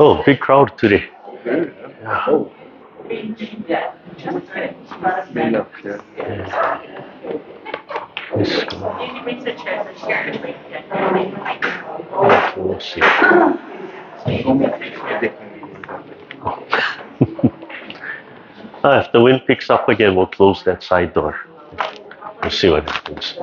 Oh, big crowd today. Yeah. Oh. Let's go. We'll see. If the wind picks up again, we'll close that side door. We'll see what happens.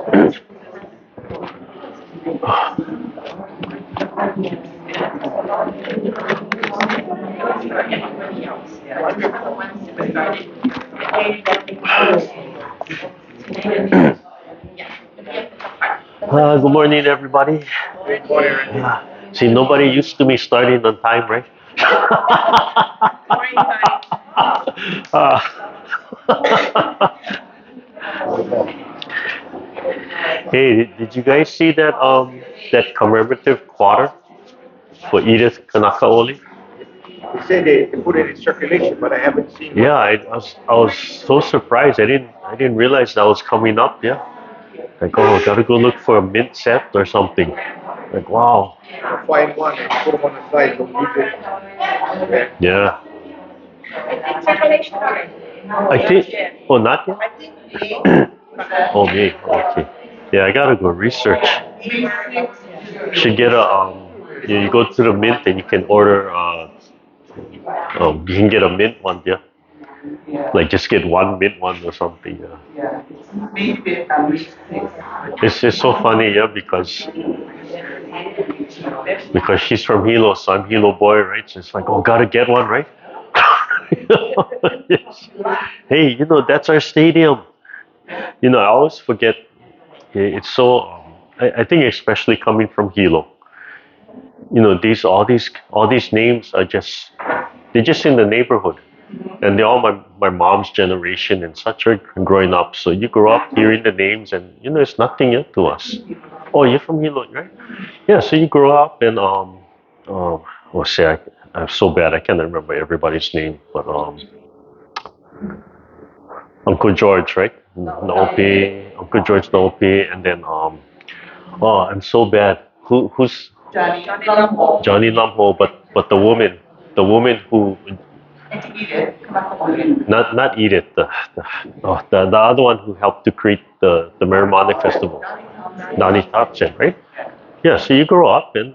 Good morning, everybody. Good morning. See, nobody used to me starting on time, right? Hey, did you guys see that that commemorative quarter for Edith Kanakaʻole? They said they put it in circulation, but I haven't seen it. Yeah, I was so surprised. I didn't realize that was coming up. Yeah, like, oh, gotta go look for a mint set or something. Like, wow. Find one and put them on the side. Don't use it. Yeah. Circulation already. I think. Oh, not yet. I think Oh, me. Okay. Yeah, I gotta go research. Should get a you go to the mint and you can order you can get a mint one, yeah. Like just get one mint one or something. Yeah. It's just so funny, yeah, because she's from Hilo, so I'm Hilo boy, right? So it's like, oh, gotta get one, right? Yes. Hey, that's our stadium. I always forget. It's so. I think especially coming from Hilo. All these names are they're just in the neighborhood, and they're all my mom's generation and such are growing up. So you grow up hearing the names, and it's nothing yet to us. Oh, you're from Hilo, right? Yeah. So you grow up and I'm so bad I can't remember everybody's name, but Uncle George, right? Naopi, Uncle George Naopi, and then I'm so bad. Who's Johnny Lamho, but the woman who not Edith, the other one who helped to create the Merrimani Festival, Nani Tapchen, right? Yeah, so you grow up and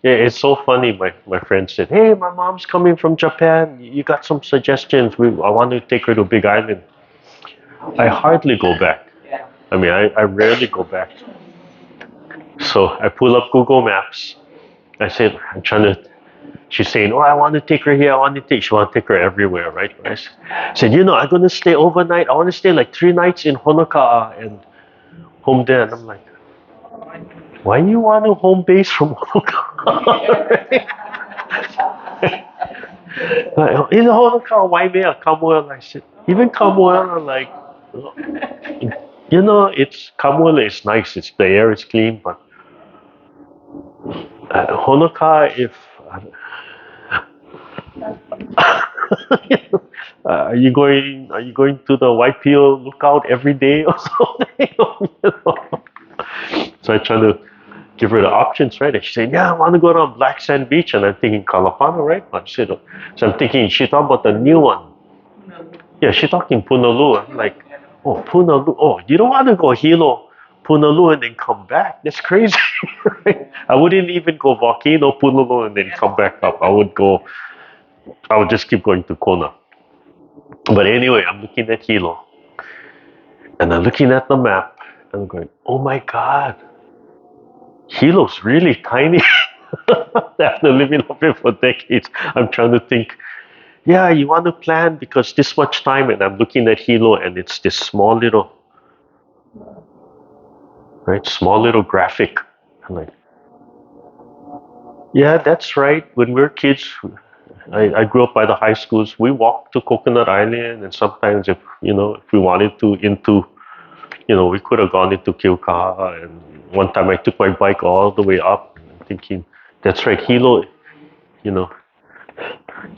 it's so funny. My friend said, "Hey, my mom's coming from Japan. You got some suggestions? I want to take her to Big Island." I hardly go back. I mean, I rarely go back. So I pull up Google Maps. I said, she's saying, oh, I want to take her here. She want to take her everywhere, right? I said, I'm going to stay overnight. I want to stay like 3 nights in Honoka'a and home there. And I'm like, why you want to home base from Honoka'a? In Honoka'a, Waimea, Kamuela. I said, even Kamuela, like, it's Kamuela is nice. The air is clean, but Honoka'a, if are you going to the YPO lookout every day or something? So I try to give her the options, right? And she said, yeah, I want to go to Black Sand Beach. And I'm thinking Kalapana, right? So I'm thinking she talking about the new one. Yeah, she talking Punalu. I'm like, oh, Punalu. Oh, you don't want to go Hilo, Punalu, and then come back. That's crazy. Right? I wouldn't even go Volcano, Punalu, and then come back up. I would just keep going to Kona. But anyway, I'm looking at Hilo. And I'm looking at the map. And I'm going, oh my God. Hilo's really tiny. After living up here for decades, I'm trying to think, yeah, you want to plan because this much time, and I'm looking at Hilo and it's this small little graphic. I'm like, yeah, that's right. When we were kids, I grew up by the high schools. We walked to Coconut Island, and sometimes if we wanted to we could have gone into Kilkaha. And one time I took my bike all the way up, thinking, that's right, Hilo.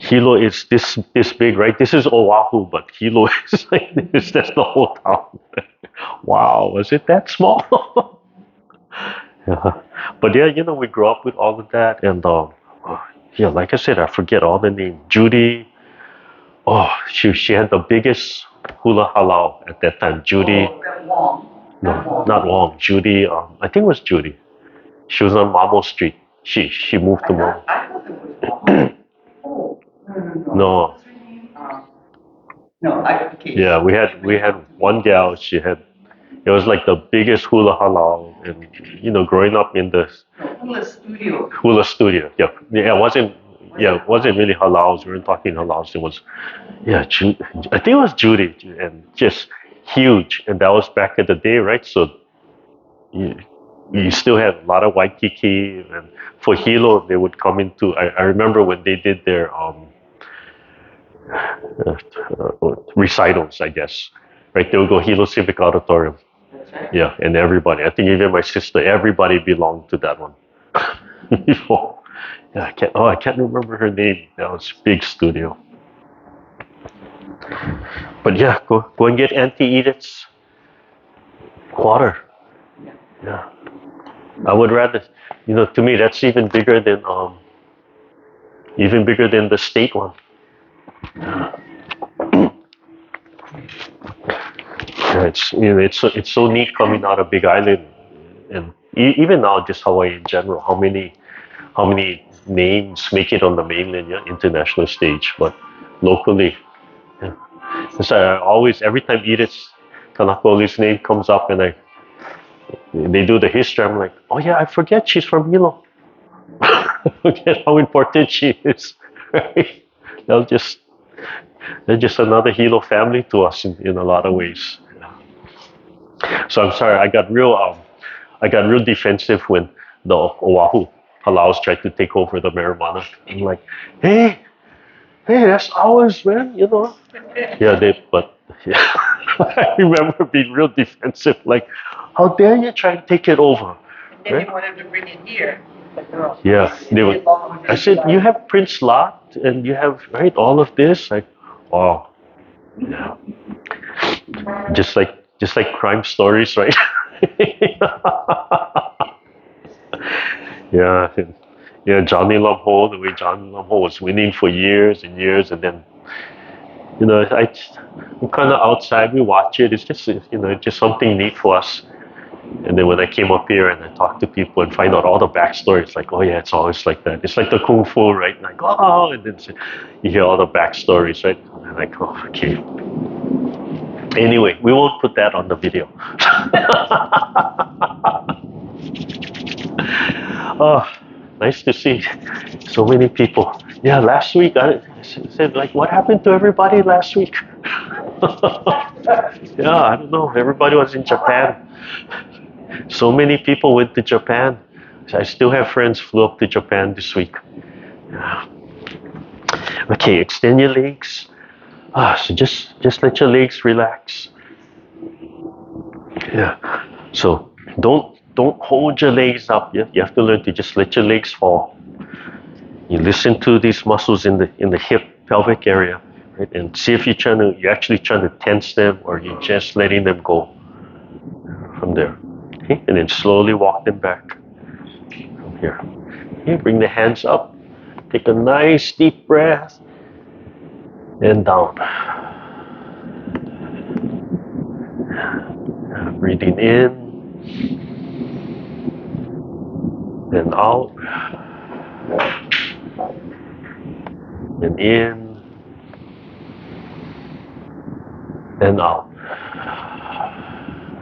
Hilo is this big, right? This is Oahu, but Hilo is like this. That's the whole town. wow, was it that small? Yeah. But yeah, you know, we grew up with all of that, and yeah, like I said, I forget all the names. Judy, oh, she had the biggest hula halau at that time. Judy, no, not Wong. Judy, I think it was Judy. She was on Mamo Street. She moved to Mamo. No, yeah, we had one gal. She had it was like the biggest hula halau, and you know, growing up in the hula studio. Yeah, yeah, it wasn't really halaus. We weren't talking halaus. It was, yeah, I think it was Judy, and just huge. And that was back in the day, right? So you still had a lot of Waikiki, and for Hilo, they would come into. I remember when they did their recitals, I guess, right? They would go Hilo Civic Auditorium. Yeah, and everybody. I think even my sister, everybody belonged to that one. Before. Yeah, I can't remember her name. That was big studio. But yeah, go and get Auntie Edith's quarter. Yeah, I would rather, you know, to me that's even bigger than the state one. Yeah, it's so neat coming out of Big Island, and even now just Hawaii in general. How many names make it on the mainland, yeah, international stage, but locally, yeah. So I always, every time Edith's Kanako'oli's name comes up and they do the history, I'm like, oh yeah, I forget she's from Hilo. I forget how important she is. Right? They're just they're just another Hilo family to us in a lot of ways. So I'm sorry, I got real defensive when the Oahu Palaus tried to take over the marijuana. I'm like, hey, that's ours, man. You know. Yeah, but yeah, I remember being real defensive. Like, how dare you try and take it over? Then Right? you wanted to bring it here. Yeah, they would. I said, you have Prince Lot, and you have right all of this. Like, wow, yeah, just like crime stories, right? Yeah, yeah. Johnny Lumho, the way Johnny Lumho was winning for years and years, and then I'm kind of outside. We watch it. It's just just something neat for us. And then when I came up here and I talked to people and find out all the backstory, it's like, oh yeah, it's always like that. It's like the kung fu, right? And like, oh, and then you hear all the backstories, right? And I'm like, oh, okay. Anyway, we won't put that on the video. Oh, nice to see so many people. Yeah, last week I said, like, what happened to everybody last week? Yeah, I don't know. Everybody was in Japan. So many people went to Japan. I still have friends flew up to Japan this week. Yeah. Okay, extend your legs. So just let your legs relax. Yeah. So don't hold your legs up. You have to learn to just let your legs fall. You listen to these muscles in the hip pelvic area, right? And see if you're actually trying to tense them or you're just letting them go from there. Okay? And then slowly walk them back from here. Okay, bring the hands up. Take a nice deep breath and down. Breathing in and out. And in and out.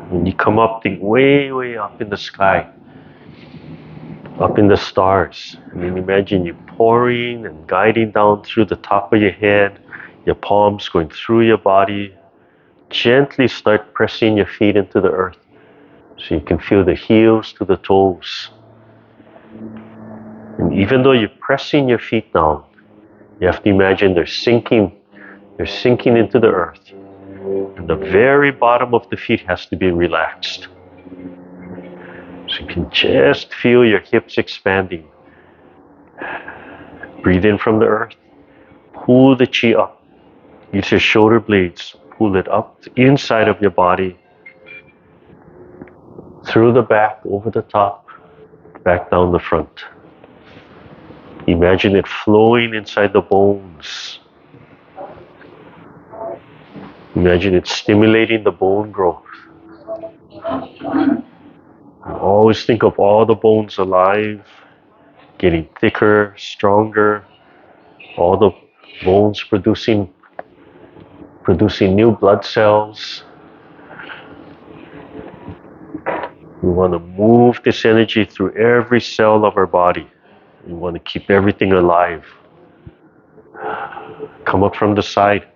When you come up, think way, way up in the sky, up in the stars. And then imagine you pouring and guiding down through the top of your head, your palms going through your body. Gently start pressing your feet into the earth so you can feel the heels to the toes. And even though you're pressing your feet down, you have to imagine they're sinking into the earth. And the very bottom of the feet has to be relaxed. So you can just feel your hips expanding. Breathe in from the earth. Pull the chi up. Use your shoulder blades. Pull it up the inside of your body. through the back, over the top, back down the front. Imagine it flowing inside the bones. Imagine it stimulating the bone growth. Always think of all the bones alive, getting thicker, stronger, all the bones producing new blood cells. We want to move this energy through every cell of our body. We want to keep everything alive. Come up from the side,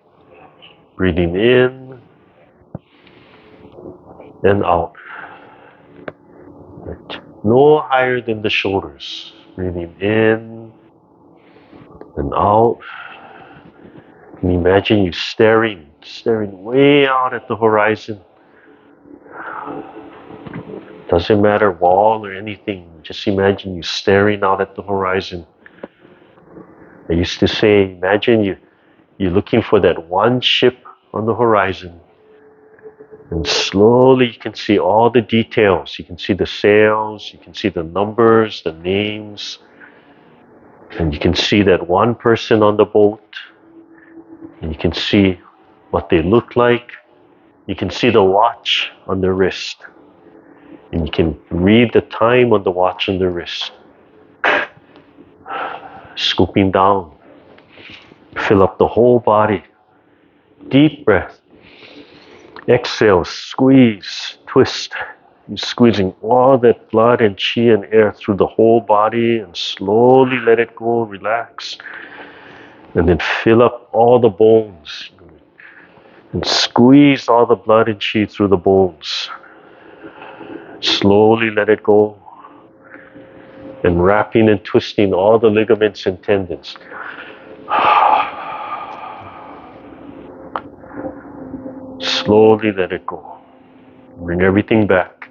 breathing in and out. No higher than the shoulders. Breathing in and out. And imagine you staring way out at the horizon. Doesn't matter wall or anything. Just imagine you staring out at the horizon. I used to say, imagine you're looking for that one ship on the horizon. And slowly you can see all the details. You can see the sails, you can see the numbers, the names. And you can see that one person on the boat. And you can see what they look like. You can see the watch on their wrist. And you can read the time on the watch on the wrist. Scooping down. Fill up the whole body. Deep breath. Exhale, squeeze, twist. You're squeezing all that blood and chi and air through the whole body and slowly let it go, relax. And then fill up all the bones. And squeeze all the blood and chi through the bones. Slowly let it go. And wrapping and twisting all the ligaments and tendons. Slowly let it go. Bring everything back.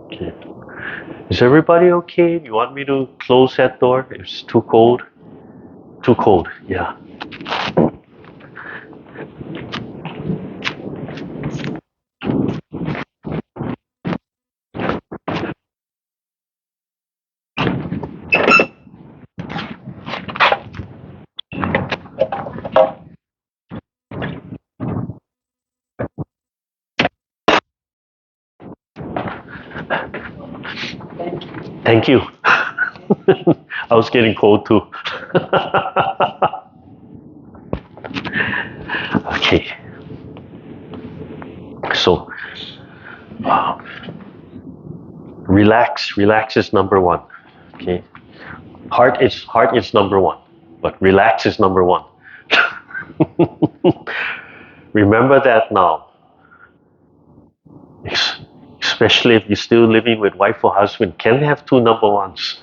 Okay. Is everybody okay? Do you want me to close that door? It's too cold. Too cold, yeah. Thank you. I was getting cold too. Okay. So, relax. Relax is number one. Okay. Heart is number one, but relax is number one. Remember that now. Especially if you're still living with wife or husband, can have two number ones.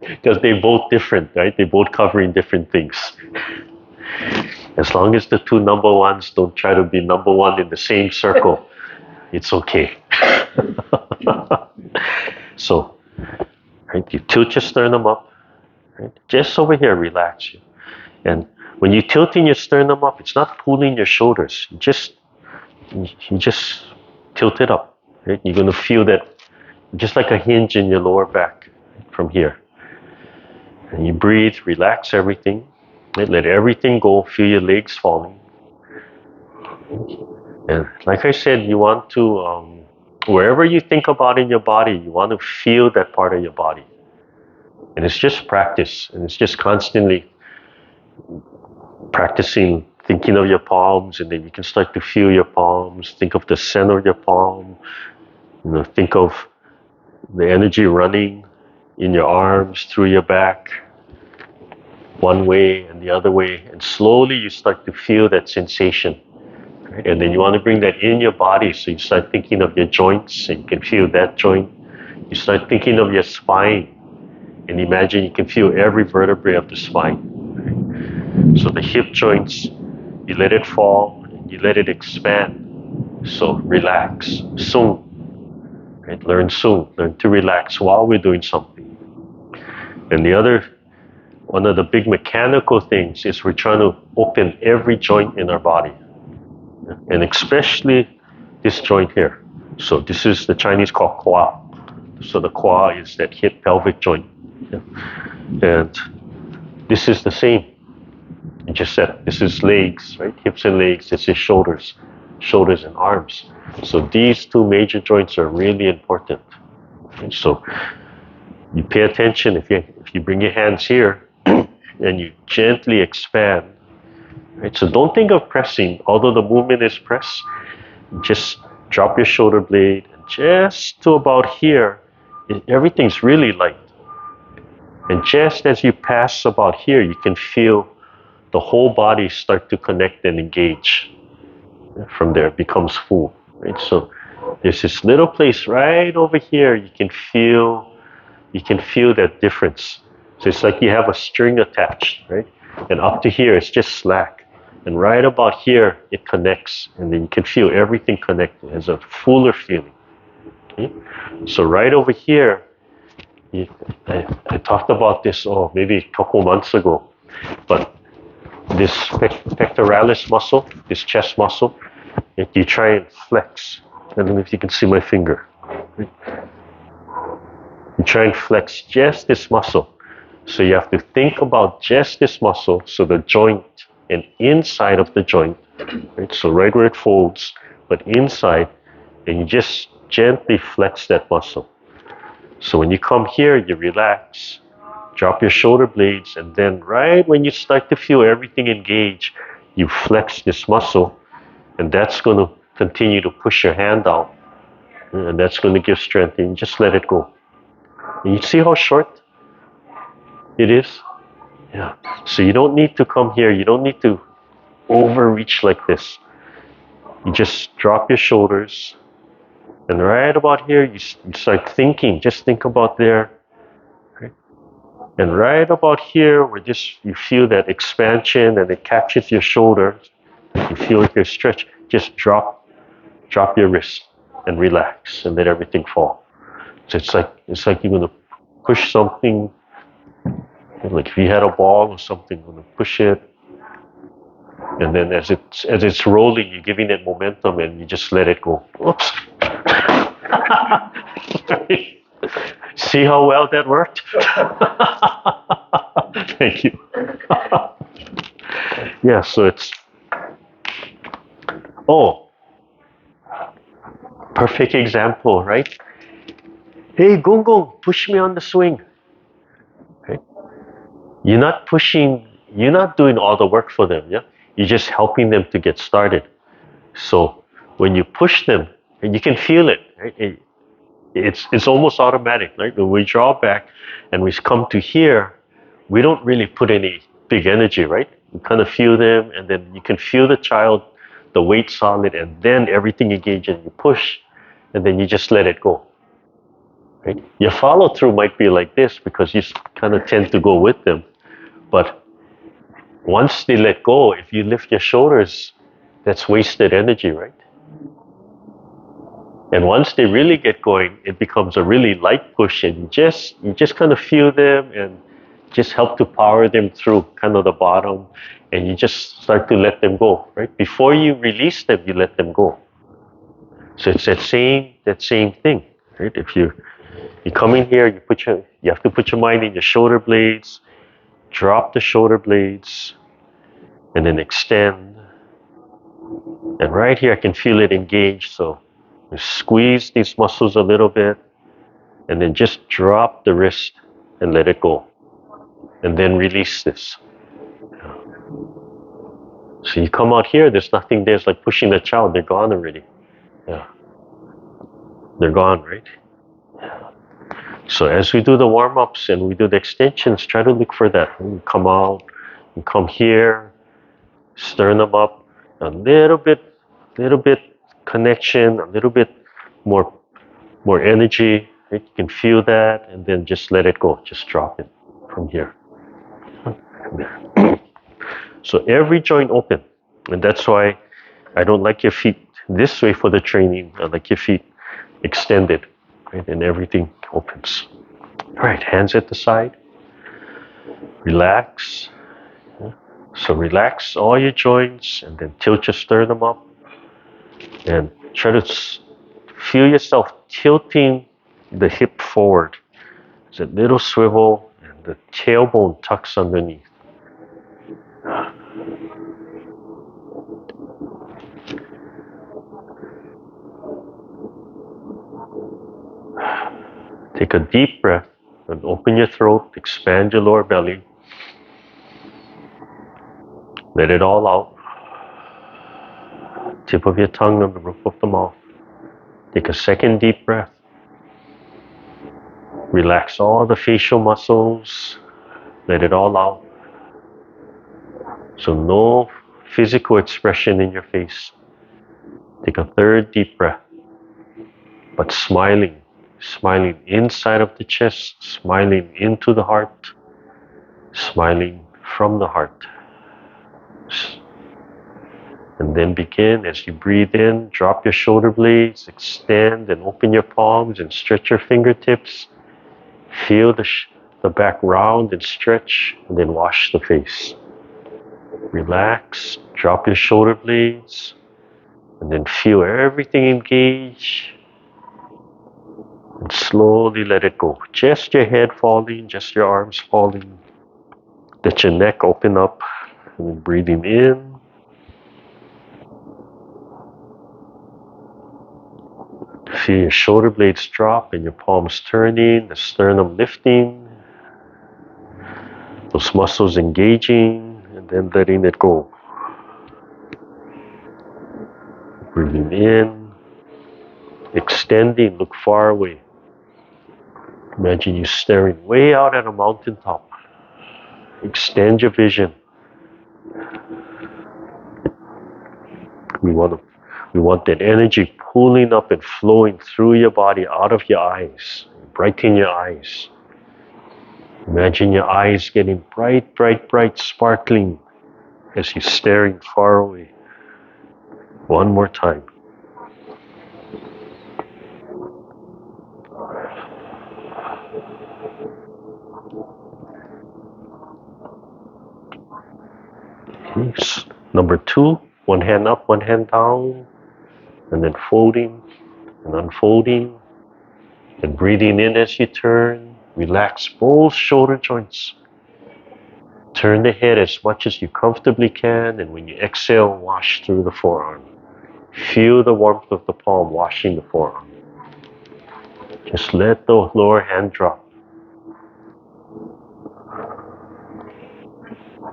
Because they're both different, right? They're both covering different things. As long as the two number ones don't try to be number one in the same circle, it's okay. So, right, you tilt your sternum up, right? Just over here, relax. And when you tilting your sternum up, it's not pulling your shoulders. You just tilt it up. Right? You're going to feel that just like a hinge in your lower back from here. And you breathe, relax everything. Right? Let everything go. Feel your legs falling. And like I said, you want to, wherever you think about in your body, you want to feel that part of your body. And it's just practice. And it's just constantly practicing thinking of your palms, and then you can start to feel your palms. Think of the center of your palm. Think of the energy running in your arms, through your back, one way and the other way. And slowly you start to feel that sensation. Right? And then you want to bring that in your body. So you start thinking of your joints, and you can feel that joint. You start thinking of your spine, and imagine you can feel every vertebrae of the spine. Right? So the hip joints, you let it fall, and you let it expand. So relax, soon. Right? Learn soon. Learn to relax while we're doing something. And the other one of the big mechanical things is we're trying to open every joint in our body, and especially this joint here. So this is the Chinese called Kua. So the Kua is that hip pelvic joint, and this is the same. You just said this is legs, right? Hips and legs. This is shoulders and arms. So these two major joints are really important. And so you pay attention if you bring your hands here and you gently expand. Right? So don't think of pressing, although the movement is press. Just drop your shoulder blade and just to about here, everything's really light. And just as you pass about here, you can feel the whole body start to connect and engage. From there, it becomes full. Right? So there's this little place right over here. You can feel that difference. So it's like you have a string attached, right? And up to here, it's just slack. And right about here, it connects. And then you can feel everything connected. It's a fuller feeling. Okay? So right over here, I talked about this, maybe a couple months ago. But this pectoralis muscle, this chest muscle, you try and flex. I don't know if you can see my finger. Right? You try and flex just this muscle. So you have to think about just this muscle, so the joint and inside of the joint, right? So right where it folds, but inside, and you just gently flex that muscle. So when you come here, you relax, drop your shoulder blades, and then right when you start to feel everything engage, you flex this muscle, and that's going to continue to push your hand out, and that's going to give strength, and you just let it go. And you see how short it is? Yeah. So you don't need to come here. You don't need to overreach like this. You just drop your shoulders. And right about here, you start thinking. Just think about there. Right? And right about here, where you feel that expansion and it catches your shoulder. You feel like you're stretched. Just drop your wrist and relax and let everything fall. So it's like you're going to push something. Like if you had a ball or something, you're going to push it, and then as it's rolling, you're giving it momentum, and you just let it go. Oops! See how well that worked? Thank you. Yeah. So it's perfect example, right? Hey, Gung, push me on the swing. Right? You're not pushing, you're not doing all the work for them, yeah? You're just helping them to get started. So when you push them, and you can feel it, right? It's almost automatic, right? When we draw back and we come to here, we don't really put any big energy, right? You kind of feel them, and then you can feel the child, the weight solid, and then everything engages, and you push, and then you just let it go. Right? Your follow through might be like this because you kind of tend to go with them. But once they let go, if you lift your shoulders, that's wasted energy, right? And once they really get going, it becomes a really light push, and you just kind of feel them and just help to power them through kind of the bottom, and you just start to let them go, right? Before you release them, you let them go. So it's that same thing, right? If you come in here, you have to put your mind in your shoulder blades, drop the shoulder blades, and then extend. And right here, I can feel it engage. So you squeeze these muscles a little bit, and then just drop the wrist and let it go. And then release this. So you come out here, there's nothing there. It's like pushing the child. They're gone already. Yeah. They're gone, right? So as we do the warm-ups and we do the extensions, try to look for that. We come out, and come here, sternum up, a little bit connection, a little bit more energy. Right? You can feel that, and then just let it go. Just drop it from here. So every joint open, and that's why I don't like your feet this way for the training. I like your feet extended, right? And everything opens. All right, hands at the side. Relax. So relax all your joints and then tilt your sternum up and try to feel yourself tilting the hip forward. It's a little swivel and the tailbone tucks underneath. Take a deep breath and open your throat, expand your lower belly. Let it all out. Tip of your tongue on the roof of the mouth. Take a second deep breath. Relax all the facial muscles. Let it all out. So no physical expression in your face. Take a third deep breath. But smiling. Smiling inside of the chest. Smiling into the heart. Smiling from the heart. And then begin as you breathe in, drop your shoulder blades, extend and open your palms and stretch your fingertips. Feel the back round and stretch, and then wash the face. Relax, drop your shoulder blades, and then feel everything engage. And slowly let it go. Just your head falling, just your arms falling. Let your neck open up, and then breathing in. Feel your shoulder blades drop and your palms turning, the sternum lifting, those muscles engaging, and then letting it go. Breathing in, extending, look far away. Imagine you staring way out at a mountaintop. Extend your vision. We want that energy pulling up and flowing through your body, out of your eyes, brighten your eyes. Imagine your eyes getting bright, bright, bright, sparkling as you're staring far away. One more time. Okay. Number 2, one hand up, one hand down, and then folding and unfolding, and breathing in as you turn. Relax both shoulder joints. Turn the head as much as you comfortably can, and when you exhale, wash through the forearm. Feel the warmth of the palm washing the forearm. Just let the lower hand drop.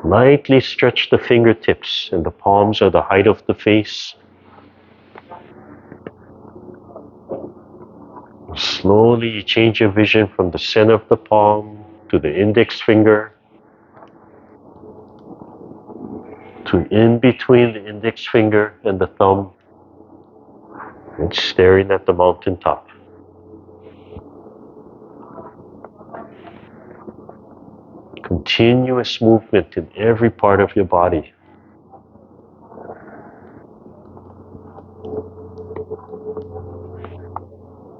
Lightly stretch the fingertips, and the palms are the height of the face. Slowly you change your vision from the center of the palm to the index finger, to in between the index finger and the thumb, and staring at the mountaintop. Continuous movement in every part of your body.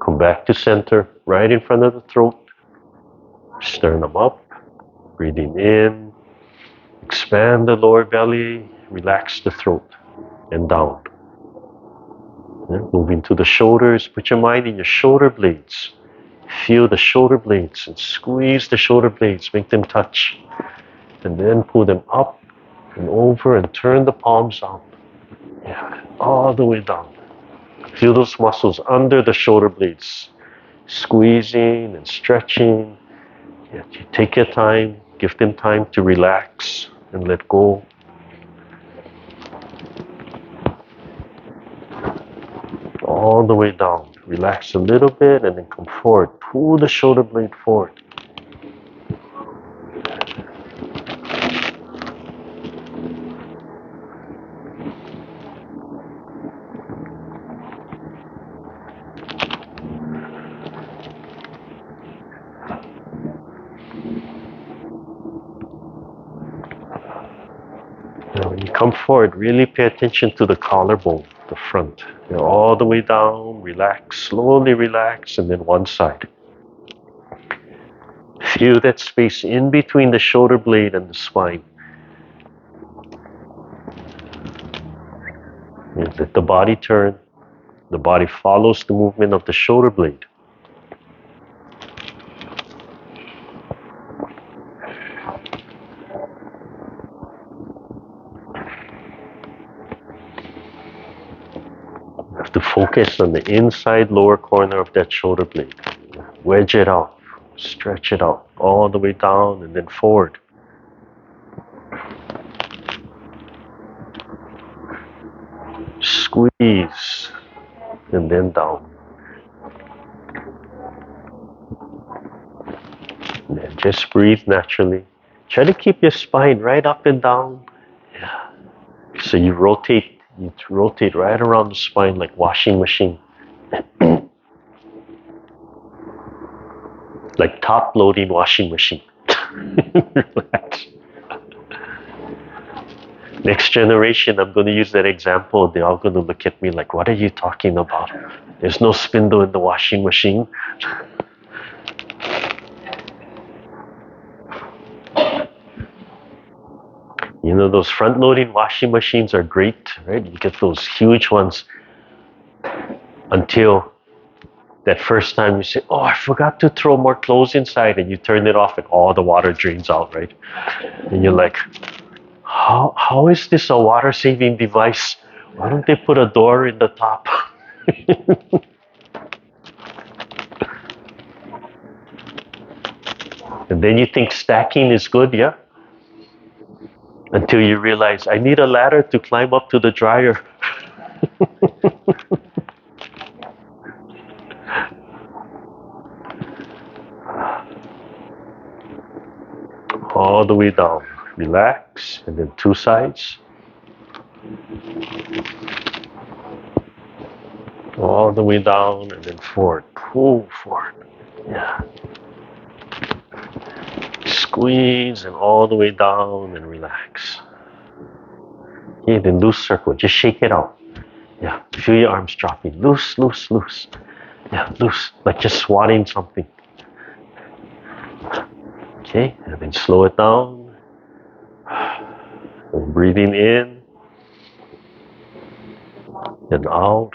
Come back to center, right in front of the throat. Sternum up, breathing in. Expand the lower belly, relax the throat, and down. Moving to the shoulders, put your mind in your shoulder blades. Feel the shoulder blades and squeeze the shoulder blades, make them touch. And then pull them up and over and turn the palms out. Yeah, all the way down. Feel those muscles under the shoulder blades, squeezing and stretching. Yeah, you take your time, give them time to relax and let go. All the way down. Relax a little bit and then come forward. Pull the shoulder blade forward. Now when you come forward, really pay attention to the collarbone, the front. All the way down, relax, slowly relax, and then one side. Feel that space in between the shoulder blade and the spine. And let the body turn. The body follows the movement of the shoulder blade. You have to focus on the inside lower corner of that shoulder blade. Wedge it out, stretch it out all the way down and then forward. Squeeze and then down. And then just breathe naturally. Try to keep your spine right up and down. Yeah. So you rotate right around the spine like washing machine. Like top loading washing machine. Relax. Next generation, I'm going to use that example. They're all going to look at me like, what are you talking about? There's no spindle in the washing machine. You know, those front-loading washing machines are great, right? You get those huge ones until that first time you say, oh, I forgot to throw more clothes inside, and you turn it off and all the water drains out, right? And you're like, how is this a water-saving device? Why don't they put a door in the top? And then you think stacking is good, yeah? Until you realize, I need a ladder to climb up to the dryer. All the way down. Relax, and then two sides. All the way down, and then forward. Pull forward. Yeah. Squeeze, and all the way down, and relax. Okay, then loose circle. Just shake it out. Yeah, feel your arms dropping. Loose, loose, loose. Yeah, loose. Like just swatting something. Okay, and then slow it down. And breathing in and out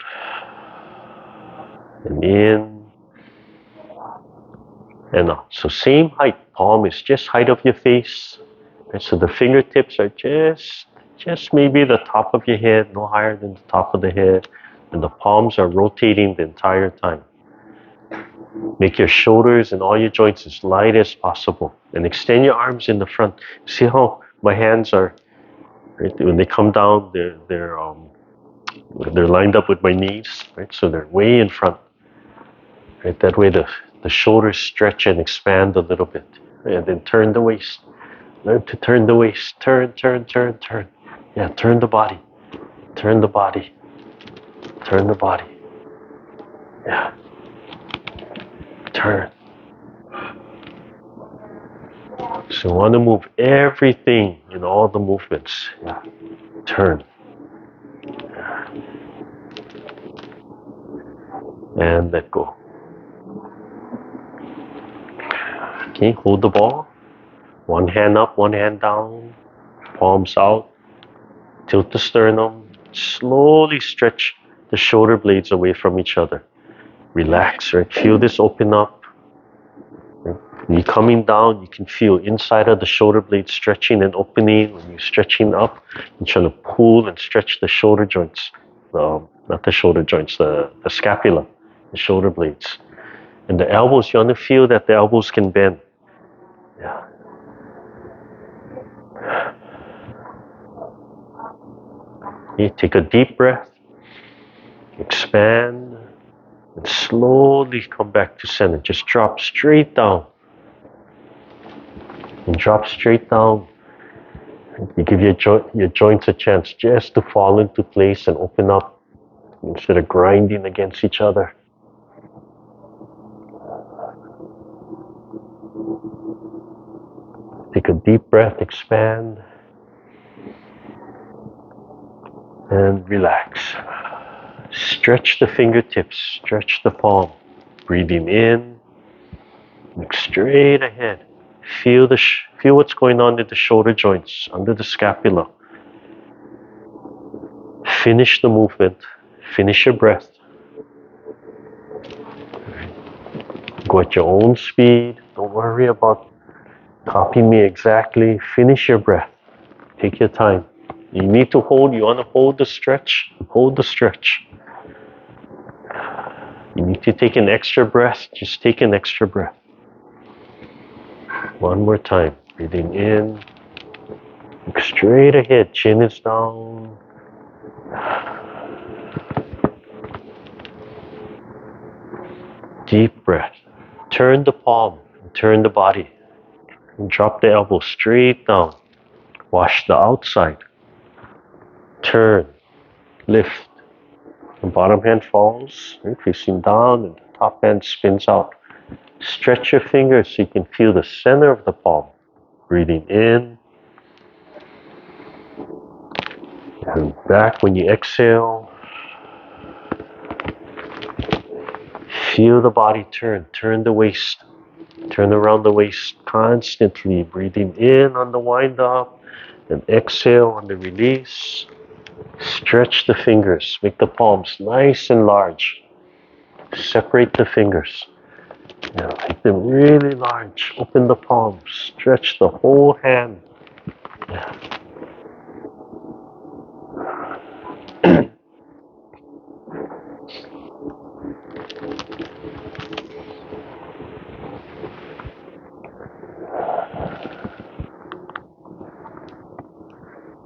and in and out. So same height. Palm is just height of your face. And so the fingertips are just maybe the top of your head, no higher than the top of the head. And the palms are rotating the entire time. Make your shoulders and all your joints as light as possible. And extend your arms in the front. See how my hands are, right? When they come down, they're lined up with my knees, right? So they're way in front. Right? That way the shoulders stretch and expand a little bit. And then turn the waist. Learn to turn the waist. Turn, turn, turn, turn. Yeah, turn the body. Turn the body. Turn the body. Yeah. Turn. So you want to move everything in all the movements. Yeah. Turn. And let go. Okay, hold the ball. One hand up, one hand down. Palms out. Tilt the sternum. Slowly stretch the shoulder blades away from each other. Relax, right? Feel this open up. When you're coming down, you can feel inside of the shoulder blade stretching and opening. When you're stretching up, you're trying to pull and stretch the shoulder joints. Not the shoulder joints, the scapula, the shoulder blades. And the elbows, you want to feel that the elbows can bend. Yeah. Okay, take a deep breath. Expand. And slowly come back to center. Just drop straight down. And drop straight down. You give your joints a chance just to fall into place and open up instead of grinding against each other. Take a deep breath, expand, and relax. Stretch the fingertips, stretch the palm. Breathing in, look straight ahead. Feel feel what's going on in the shoulder joints, under the scapula. Finish the movement. Finish your breath. Go at your own speed. Don't worry about copying me exactly. Finish your breath. Take your time. You need to hold. You want to hold the stretch? Hold the stretch. You need to take an extra breath. Just take an extra breath. One more time. Breathing in. Look straight ahead. Chin is down. Deep breath. Turn the palm. Turn the body. And drop the elbow straight down. Wash the outside. Turn. Lift. The bottom hand falls. Facing down. And the top hand spins out. Stretch your fingers so you can feel the center of the palm. Breathing in. And back when you exhale. Feel the body turn. Turn the waist. Turn around the waist constantly. Breathing in on the wind up. And exhale on the release. Stretch the fingers. Make the palms nice and large. Separate the fingers. Make them really large. Open the palms. Stretch the whole hand.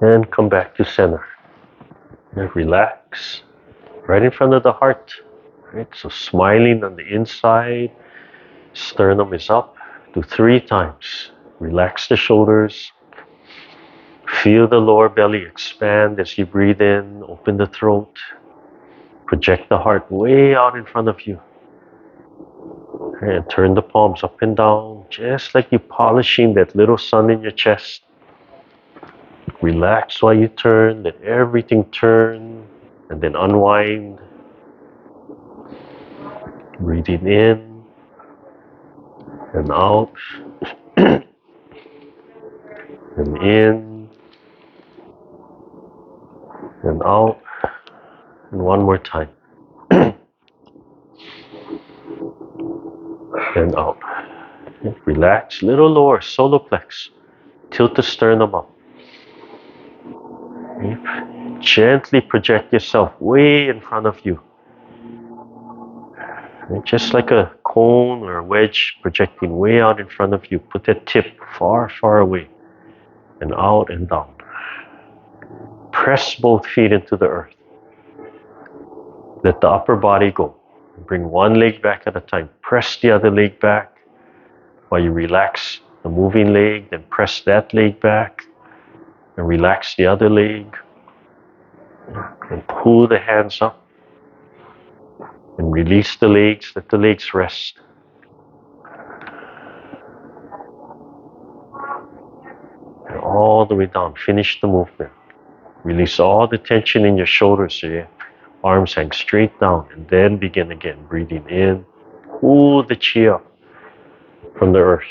And come back to center. And relax. Right in front of the heart. Right? So smiling on the inside. Sternum is up. Do 3 times. Relax the shoulders. Feel the lower belly expand as you breathe in. Open the throat. Project the heart way out in front of you. And turn the palms up and down, just like you're polishing that little sun in your chest. Relax while you turn, let everything turn, and then unwind. Breathing in and out, and in and out, and one more time. And out. Relax, little lower, solar plex. Tilt the sternum up. Gently project yourself way in front of you. Just like a cone or a wedge projecting way out in front of you. Put that tip far, far away. And out and down. Press both feet into the earth. Let the upper body go. Bring one leg back at a time. Press the other leg back while you relax the moving leg. Then press that leg back and relax the other leg. And pull the hands up. And release the legs. Let the legs rest. And all the way down. Finish the movement. Release all the tension in your shoulders so your arms hang straight down. And then begin again. Breathing in. Pull the chi up from the earth.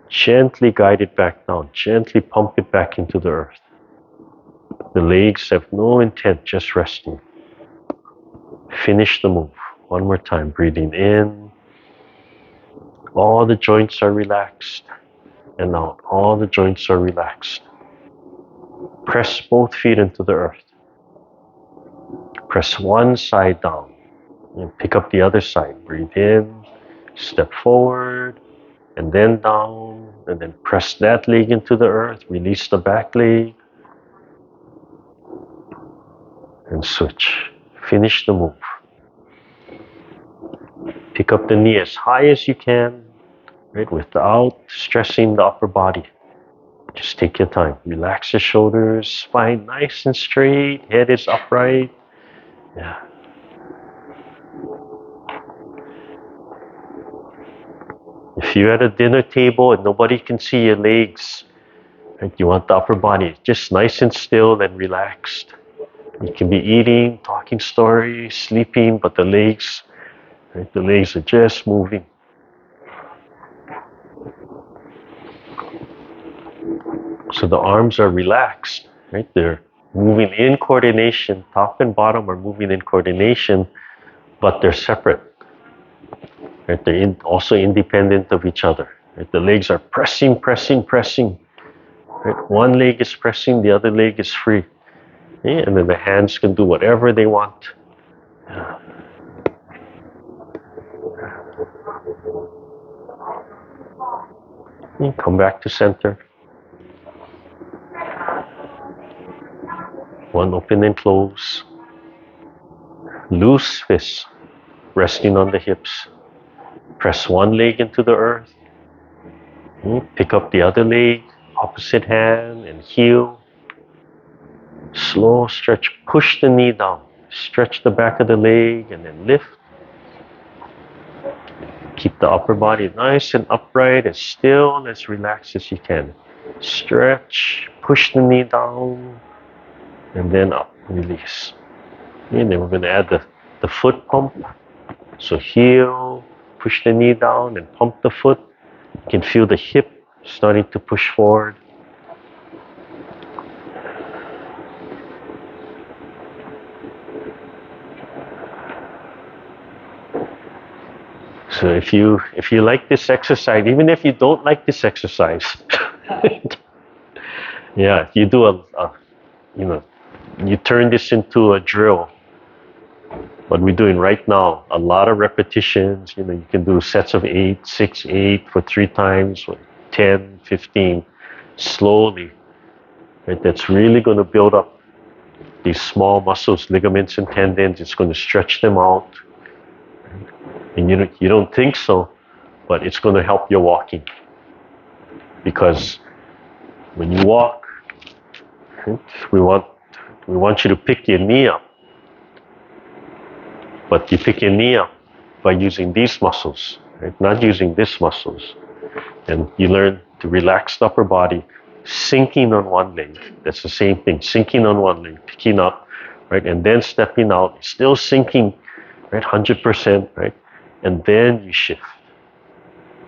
Gently guide it back down. Gently pump it back into the earth. The legs have no intent, just resting. Finish the move. One more time. Breathing in. All the joints are relaxed. And out. All the joints are relaxed. Press both feet into the earth. Press one side down. And pick up the other side. Breathe in. Step forward. And then down. And then press that leg into the earth. Release the back leg. And switch. Finish the move. Pick up the knee as high as you can, right, without stressing the upper body. Just take your time. Relax your shoulders, spine nice and straight, head is upright. Yeah. If you're at a dinner table and nobody can see your legs, right, you want the upper body just nice and still and relaxed. You can be eating, talking stories, sleeping, but the legs, right, the legs are just moving. So the arms are relaxed, right? They're moving in coordination. Top and bottom are moving in coordination, but they're separate. Right? They're also independent of each other. Right? The legs are pressing, pressing, pressing. Right? One leg is pressing, the other leg is free. Okay? And then the hands can do whatever they want. Okay, come back to center. One open and close. Loose fists resting on the hips. Press one leg into the earth. Pick up the other leg, opposite hand, and heel. Slow stretch, push the knee down. Stretch the back of the leg and then lift. Keep the upper body nice and upright, as still, as relaxed as you can. Stretch, push the knee down, and then up, release. And then we're going to add the foot pump. So heel, push the knee down and pump the foot. You can feel the hip starting to push forward. So if you like this exercise, even if you don't like this exercise, yeah, if you do you turn this into a drill. What we're doing right now, a lot of repetitions. You can do sets of 8, 6, 8 for 3 times, 10, 15, slowly. Right? That's really going to build up these small muscles, ligaments and tendons. It's going to stretch them out. And you don't think so, but it's going to help your walking. Because when you walk, right, we want you to pick your knee up. But you pick your knee up by using these muscles, right? Not using these muscles. And you learn to relax the upper body, sinking on one leg. That's the same thing, sinking on one leg, picking up, right? And then stepping out, still sinking, right? 100%, right? And then you shift.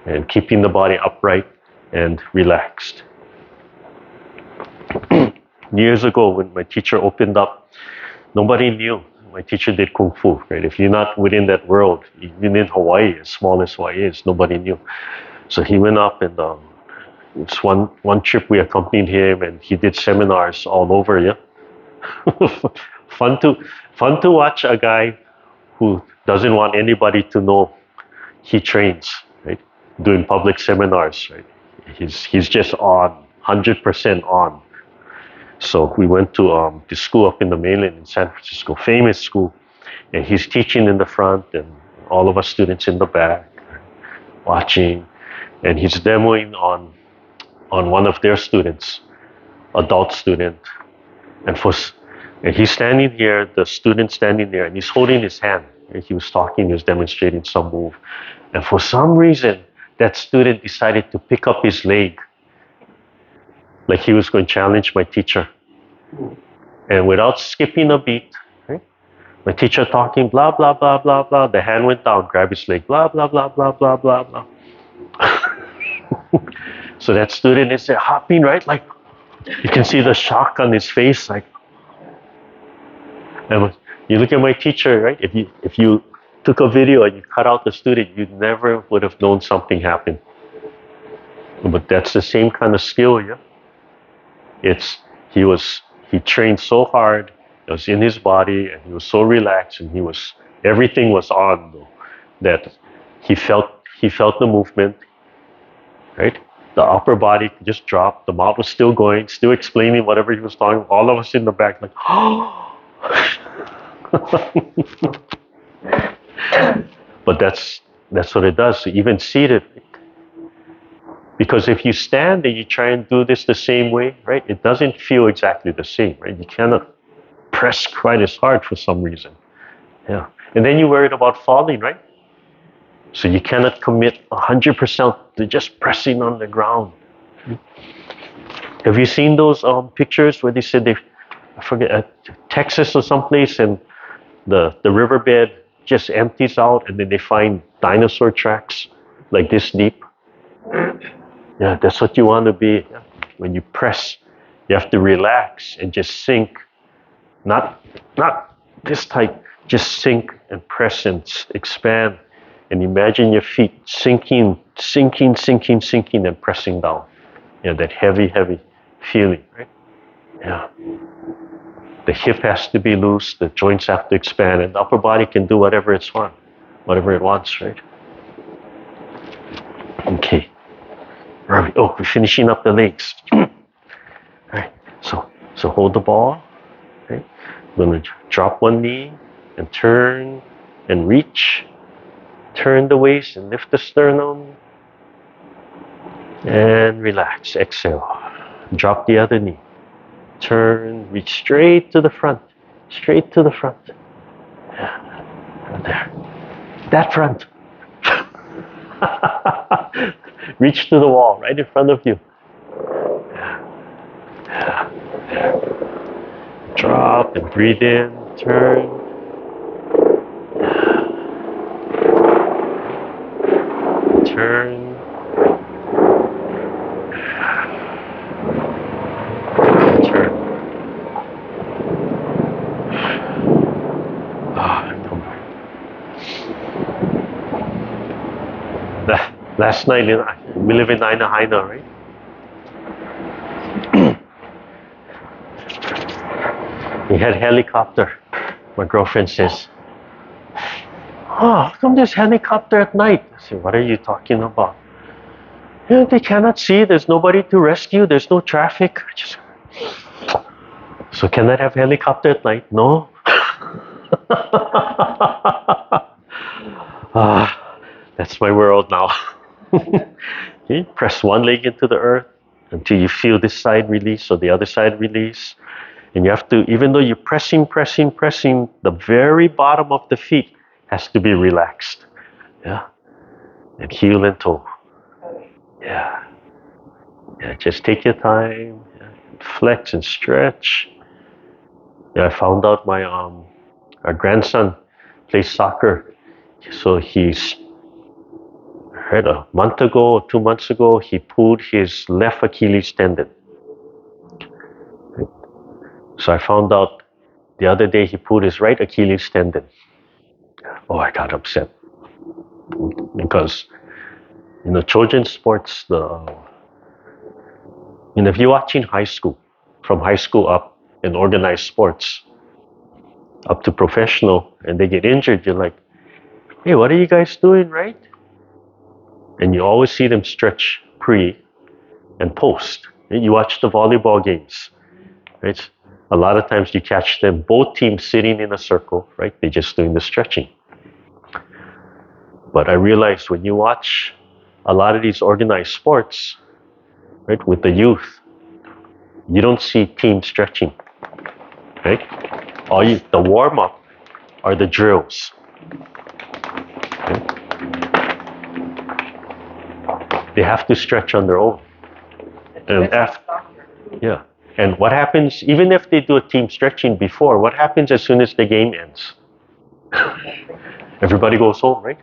And keeping the body upright and relaxed. Years ago, when my teacher opened up, nobody knew. My teacher did Kung Fu, right? If you're not within that world, even in Hawaii, as small as Hawaii is, nobody knew. So he went up and it's one trip we accompanied him, and he did seminars all over, yeah. Fun to watch a guy who doesn't want anybody to know he trains, right? Doing public seminars, right? He's just on, 100% on. So we went to the school up in the mainland in San Francisco, famous school, and he's teaching in the front, and all of us students in the back, watching, and he's demoing on one of their students, adult student, and he's standing here, the student standing there, and he's holding his hand. And he was talking, he was demonstrating some move, and for some reason, that student decided to pick up his leg, like he was going to challenge my teacher. And without skipping a beat, right? My teacher talking, blah, blah, blah, blah, blah. The hand went down, grabbed his leg, blah, blah, blah, blah, blah, blah, blah. So that student is there hopping, right? Like, you can see the shock on his face. Like, and you look at my teacher, right? If you took a video and you cut out the student, you never would have known something happened. But that's the same kind of skill, yeah? He trained so hard, it was in his body, and he was so relaxed, and everything was on, though, that he felt the movement, right? The upper body just dropped, the mouth was still going, still explaining whatever he was talking, all of us in the back like, oh! But that's what it does. So even seated, because if you stand and you try and do this the same way, right, it doesn't feel exactly the same, right? You cannot press quite as hard for some reason. Yeah. And then you're worried about falling, right? So you cannot commit 100% to just pressing on the ground. Have you seen those pictures where they said I forget, Texas or someplace, and the riverbed just empties out, and then they find dinosaur tracks like this deep? Yeah, that's what you want to be. when you press, you have to relax and just sink. Not this tight, just sink and press and expand. And imagine your feet sinking and pressing down. You know, that heavy feeling, right? Yeah. The hip has to be loose, the joints have to expand, and the upper body can do whatever it wants, right? Okay. Right. Oh, we're finishing up the legs. Alright, so hold the ball. Okay. I'm gonna drop one knee and turn and reach. Turn the waist and lift the sternum. And relax. Exhale. Drop the other knee. Turn, reach straight to the front. Straight to the front. Yeah. There. That front. Reach to the wall right in front of you. Yeah. There. Drop and breathe in. Turn. Turn. Turn. Last night, we live in Aina Haina, right? We had helicopter. My girlfriend says, "Oh, how come there's helicopter at night?" I said, "What are you talking about?" "Yeah, they cannot see. There's nobody to rescue. There's no traffic." So can I have helicopter at night? No. That's my world now. Okay, press one leg into the earth until you feel this side release or the other side release. And you have to, even though you're pressing, the very bottom of the feet has to be relaxed. Yeah. And heel and toe. Yeah. Yeah, just take your time. Yeah. Flex and stretch. Yeah, I found out our grandson plays soccer. So he's, a month ago or 2 months ago, he pulled his left Achilles tendon. So I found out the other day he pulled his right Achilles tendon. Oh, I got upset. Because, children's sports, if you're watching high school, from high school up in organized sports, up to professional, and they get injured, you're like, "Hey, what are you guys doing, right?" And you always see them stretch pre and post. You watch the volleyball games, right? A lot of times you catch them, both teams sitting in a circle, right? They're just doing the stretching. But I realized when you watch a lot of these organized sports, right, with the youth, you don't see team stretching, right? The warm-up are the drills. Okay? They have to stretch on their own. And yeah. And what happens, even if they do a team stretching before, what happens as soon as the game ends? Everybody goes home, right?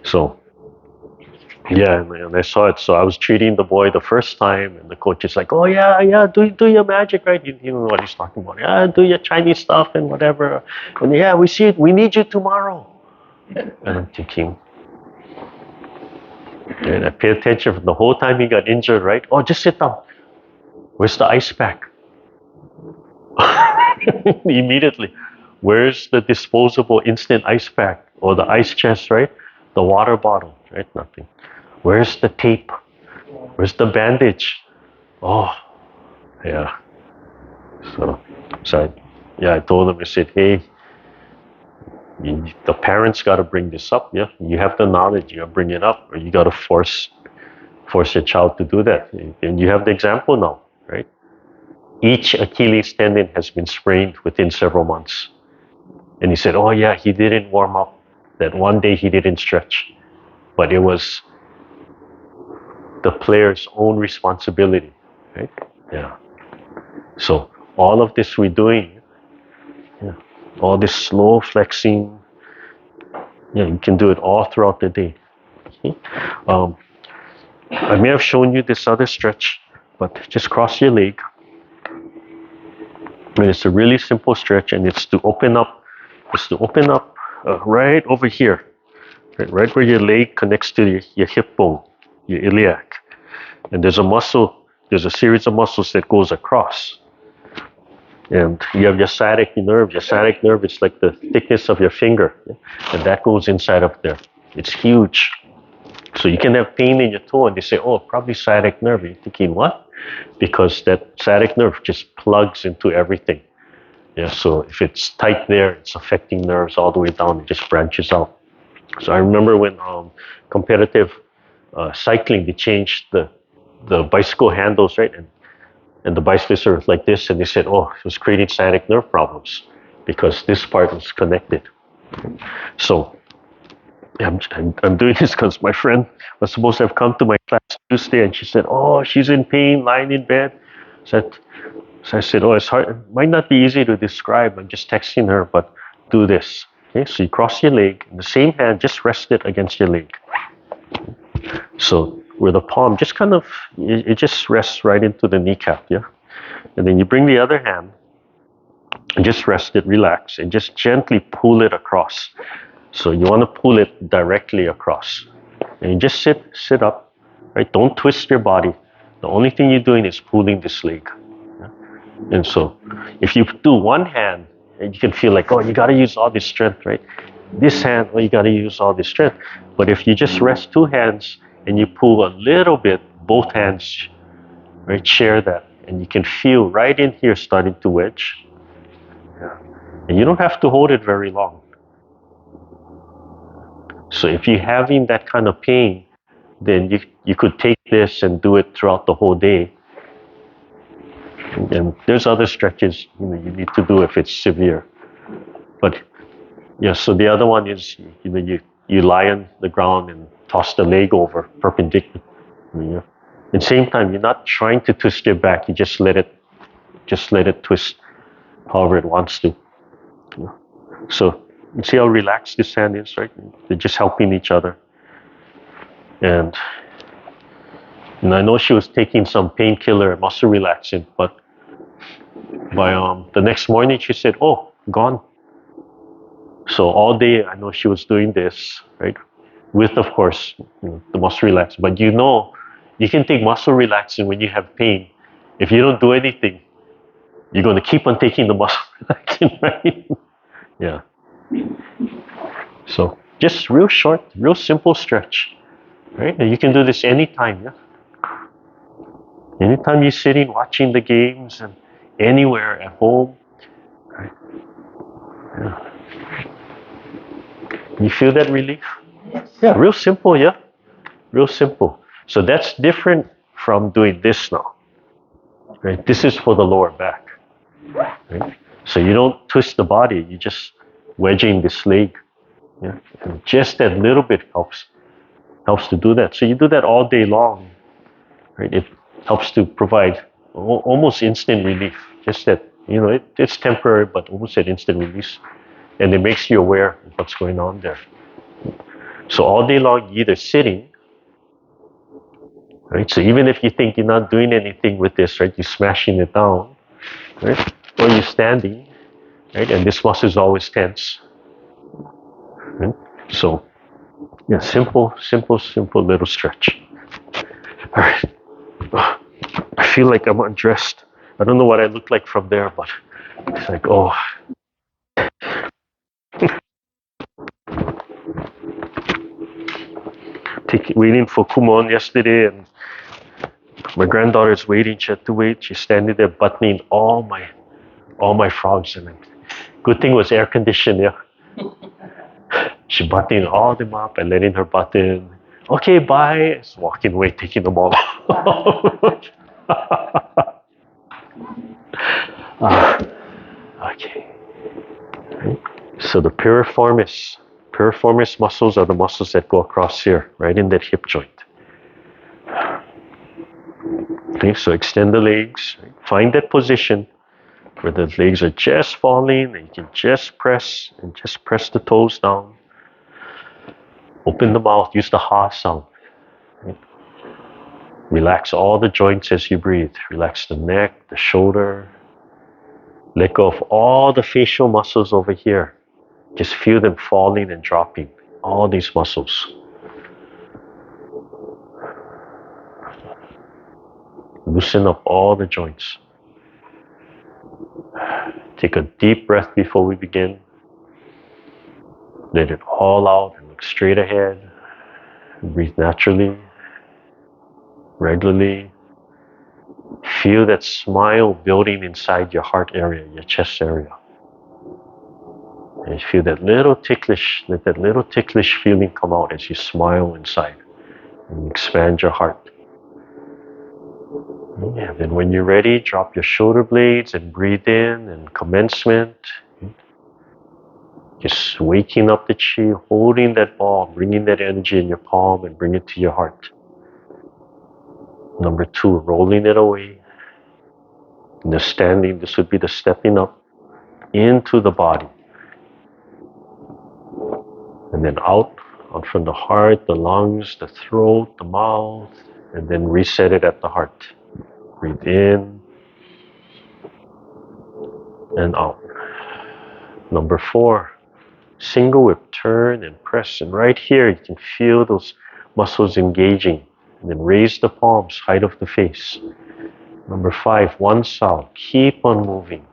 So, yeah, and I saw it. So I was treating the boy the first time, and the coach is like, "Oh yeah, do your magic, right? You know what he's talking about. Yeah, do your Chinese stuff and whatever. And yeah, we see it. We need you tomorrow." And I'm thinking, and I pay attention from the whole time he got injured, right? "Oh, just sit down. Where's the ice pack?" Immediately, where's the disposable instant ice pack or the ice chest, right? The water bottle, right? Nothing. Where's the tape? Where's the bandage? Oh, yeah. So I told him, I said, "Hey, the parents got to bring this up. Yeah, you have the knowledge, you got to bring it up, or you got to force your child to do that. And you have the example now, right? Each Achilles tendon has been sprained within several months." And he said, "Oh yeah, he didn't warm up. That one day he didn't stretch, but it was the player's own responsibility, right?" Yeah. So all of this we're doing, yeah, all this slow flexing, yeah, you can do it all throughout the day. Okay? I may have shown you this other stretch. but just cross your leg. And it's a really simple stretch, and it's to open up. Right over here, right where your leg connects to your hip bone, your iliac. And there's a series of muscles that goes across. And you have your sciatic nerve. Your sciatic nerve is like the thickness of your finger, and that goes inside of there. It's huge. So you can have pain in your toe, and they say, oh, probably sciatic nerve. You're thinking, what? Because that sciatic nerve just plugs into everything. Yeah, so if it's tight there, it's affecting nerves all the way down. It just branches out. So I remember when competitive cycling, they changed the bicycle handles, right? And the bicyclists are like this, and they said, oh, it was creating sciatic nerve problems because this part was connected. So I'm doing this because my friend was supposed to have come to my class Tuesday, and she said, oh, she's in pain, lying in bed. So I said, oh, it's hard. It might not be easy to describe. I'm just texting her, but do this. Okay, so you cross your leg, in the same hand, just rest it against your leg. So where the palm just kind of, it just rests right into the kneecap, yeah? And then you bring the other hand and just rest it, relax, and just gently pull it across. So you want to pull it directly across. And you just sit up, right? Don't twist your body. The only thing you're doing is pulling this leg. Yeah? And so if you do one hand, and you can feel like, oh, you got to use all this strength, right? This hand, oh, you got to use all this strength. But if you just rest two hands and you pull a little bit, both hands, right, share that. And you can feel right in here starting to wedge. Yeah. And you don't have to hold it very long. So if you're having that kind of pain, then you could take this and do it throughout the whole day. And there's other stretches you need to do if it's severe. But yeah, so the other one is you lie on the ground and toss the leg over perpendicular. At the same time, you're not trying to twist your back. You just let it twist however it wants to. So you see how relaxed this hand is, right? They're just helping each other. And I know she was taking some painkiller, muscle relaxant, but by the next morning she said, oh, gone. So all day I know she was doing this, right? With, of course, the muscle relaxant. But you can take muscle relaxant when you have pain. If you don't do anything, you're going to keep on taking the muscle relaxant, right? Yeah. So just real short, real simple stretch, right? And you can do this anytime, yeah? Anytime you're sitting watching the games and anywhere at home, right? Yeah. You feel that relief? Yes. Yeah, real simple, yeah? Real simple. So that's different from doing this now, right? This is for the lower back, right? So you don't twist the body, you just wedging this leg, yeah? And just that little bit helps to do that. So you do that all day long, right? It helps to provide almost instant relief. Just that, it's temporary, but almost at instant release. And it makes you aware of what's going on there. So all day long, you're either sitting, right? So even if you think you're not doing anything with this, right? You're smashing it down, right? Or you're standing, right? And this muscle is always tense. Right? So, yeah, simple little stretch. All right. I feel like I'm undressed. I don't know what I look like from there, but it's like, oh. Waiting for Kumon yesterday, and my granddaughter's waiting. She had to wait. She's standing there buttoning all my frogs, and good thing was air conditioned. Yeah, she buttoning all them up and letting her button. Okay, bye. Just walking away, taking them all off. Okay. So the piriformis muscles are the muscles that go across here, right in that hip joint. Okay, so extend the legs. Find that position where the legs are just falling, and you can just press the toes down. Open the mouth. Use the ha sound. Right? Relax all the joints as you breathe. Relax the neck, the shoulder. Let go of all the facial muscles over here. Just feel them falling and dropping. All these muscles. Loosen up all the joints. Take a deep breath before we begin. Let it all out and look straight ahead. Breathe naturally, regularly. Feel that smile building inside your heart area, your chest area. And feel that little ticklish, let that little ticklish feeling come out as you smile inside and expand your heart. Yeah, then when you're ready, drop your shoulder blades and breathe in and commencement. Just waking up the chi, holding that ball, bringing that energy in your palm and bring it to your heart. Number 2, rolling it away. And the standing, this would be the stepping up into the body. And then out from the heart, the lungs, the throat, the mouth, and then reset it at the heart. Breathe in and out. Number 4, single whip, turn and press. And right here, you can feel those muscles engaging. And then raise the palms, height of the face. Number 5, Wan Sau, keep on moving.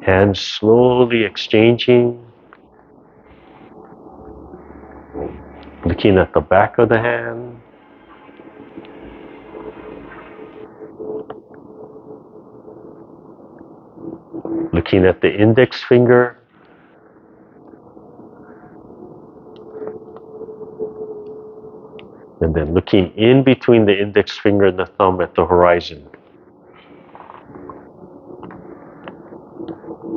Hands slowly exchanging. Looking at the back of the hand. Looking at the index finger. And then looking in between the index finger and the thumb at the horizon.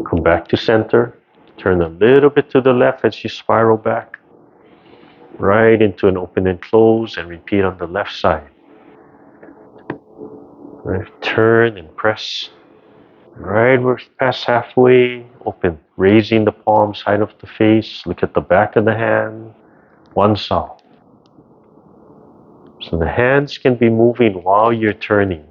Come back to center. Turn a little bit to the left as you spiral back. Right into an open and close, and repeat on the left side. Right, turn and press. Right, we're past halfway. Open, raising the palms, height of the face. Look at the back of the hand. Wan Sau. So the hands can be moving while you're turning.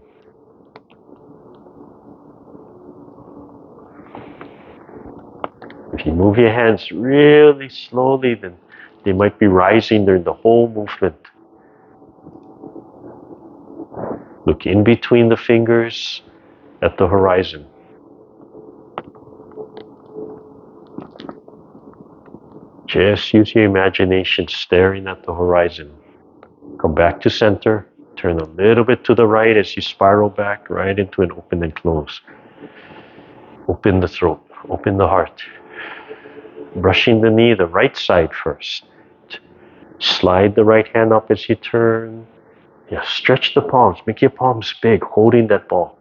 If you move your hands really slowly, then they might be rising during the whole movement. Look in between the fingers at the horizon. Just use your imagination staring at the horizon. Come back to center. Turn a little bit to the right as you spiral back right into an open and close. Open the throat. Open the heart. Brushing the knee, the right side first. Slide the right hand up as you turn. Yeah, stretch the palms. Make your palms big, holding that ball.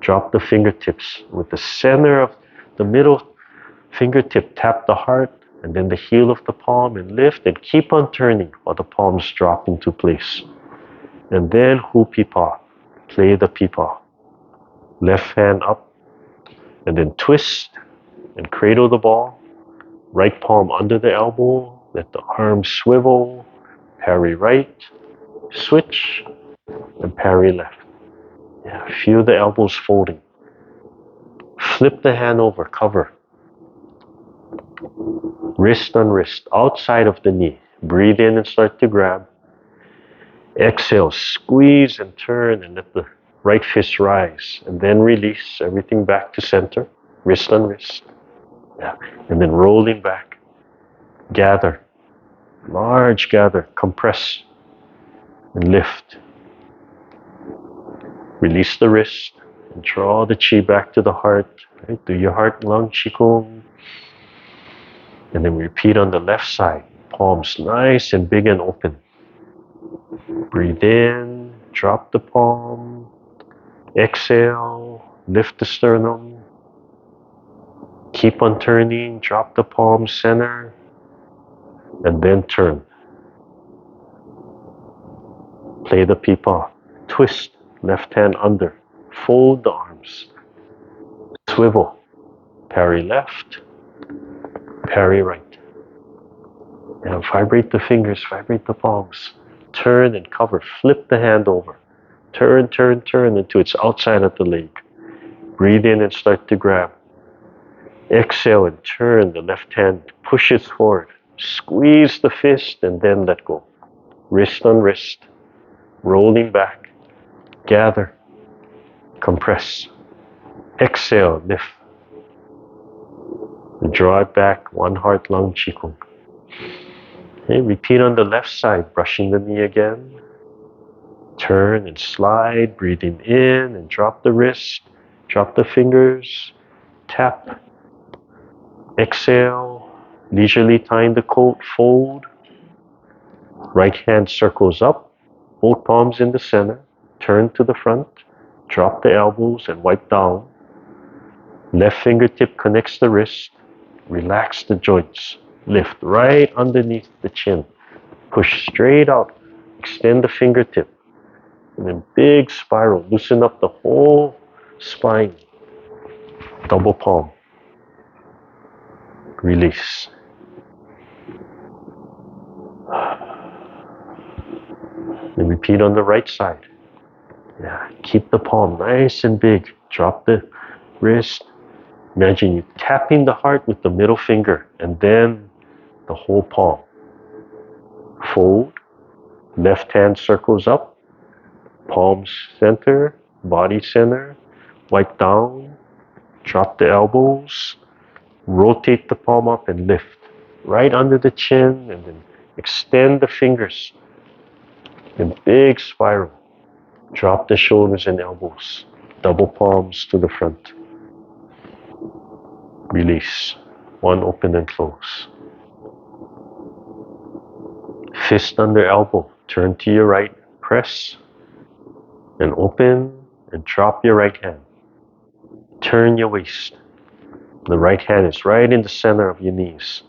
Drop the fingertips. With the center of the middle fingertip, tap the heart, and then the heel of the palm, and lift and keep on turning while the palms drop into place. And then Pipa. Play the Pipa. Left hand up, and then twist and cradle the ball. Right palm under the elbow. Let the arms swivel. Parry right. Switch. And parry left. Yeah, feel the elbows folding. Flip the hand over. Cover. Wrist on wrist. Outside of the knee. Breathe in and start to grab. Exhale. Squeeze and turn and let the right fist rise. And then release everything back to center. Wrist on wrist. Yeah. And then rolling back. Gather. Large gather. Compress. And lift. Release the wrist. And draw the chi back to the heart. Right? Do your heart lung Qigong. And then repeat on the left side. Palms nice and big and open. Breathe in. Drop the palm. Exhale. Lift the sternum. Keep on turning. Drop the palm center. And then turn. Play the Pipa. Twist. Left hand under. Fold the arms. Swivel. Parry left. Parry right. And vibrate the fingers. Vibrate the palms. Turn and cover. Flip the hand over. Turn, turn, turn until it's outside of the leg. Breathe in and start to grab. Exhale and turn the left hand, push it forward. Squeeze the fist and then let go. Wrist on wrist. Rolling back. Gather. Compress. Exhale, lift. Draw it back, one heart, lung, Qigong. Okay, repeat on the left side, brushing the knee again. Turn and slide, breathing in and drop the wrist, drop the fingers, tap. Exhale, leisurely tying the coat, fold. Right hand circles up, both palms in the center. Turn to the front, drop the elbows and wipe down. Left fingertip connects the wrist. Relax the joints. Lift right underneath the chin. Push straight out. Extend the fingertip. And then big spiral. Loosen up the whole spine. Double palm. Release. And repeat on the right side. Yeah, keep the palm nice and big. Drop the wrist. Imagine you tapping the heart with the middle finger and then the whole palm. Fold. Left hand circles up. Palms center. Body center. Wipe down. Drop the elbows. Rotate the palm up and lift. Right under the chin and then extend the fingers. And big spiral. Drop the shoulders and elbows. Double palms to the front. Release. One open and close. Fist under elbow. Turn to your right. Press. And open and drop your right hand. Turn your waist. The right hand is right in the center of your knees.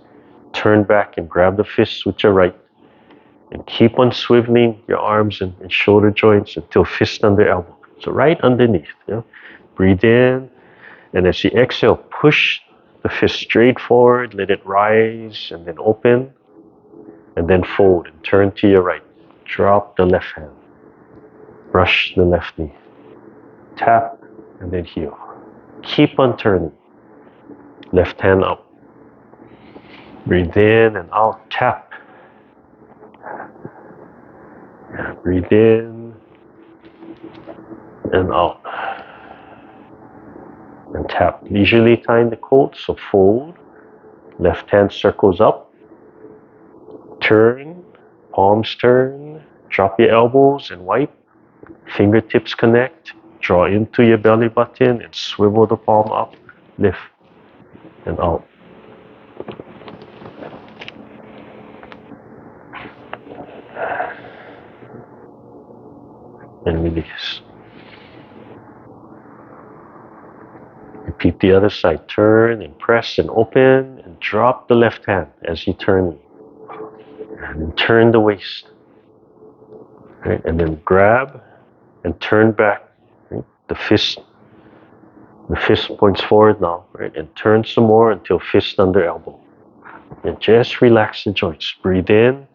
Turn back and grab the fists with your right. And keep on swiveling your arms and shoulder joints until fist under elbow. So right underneath. Yeah? Breathe in. And as you exhale, push the fist straight forward. Let it rise and then open. And then fold and turn to your right. Drop the left hand. Brush the left knee. Tap and then heel. Keep on turning. Left hand up. Breathe in and out. Tap. Breathe in and out. And tap. Leisurely tying the coat, so fold. Left hand circles up. Turn. Palms turn. Drop your elbows and wipe. Fingertips connect. Draw into your belly button and swivel the palm up. Lift and out. And release. Repeat the other side. Turn and press and open and drop the left hand as you turn. And turn the waist. Right? And then grab and turn back. Right? The fist points forward now. Right? And turn some more until fist under elbow. And just relax the joints. Breathe in.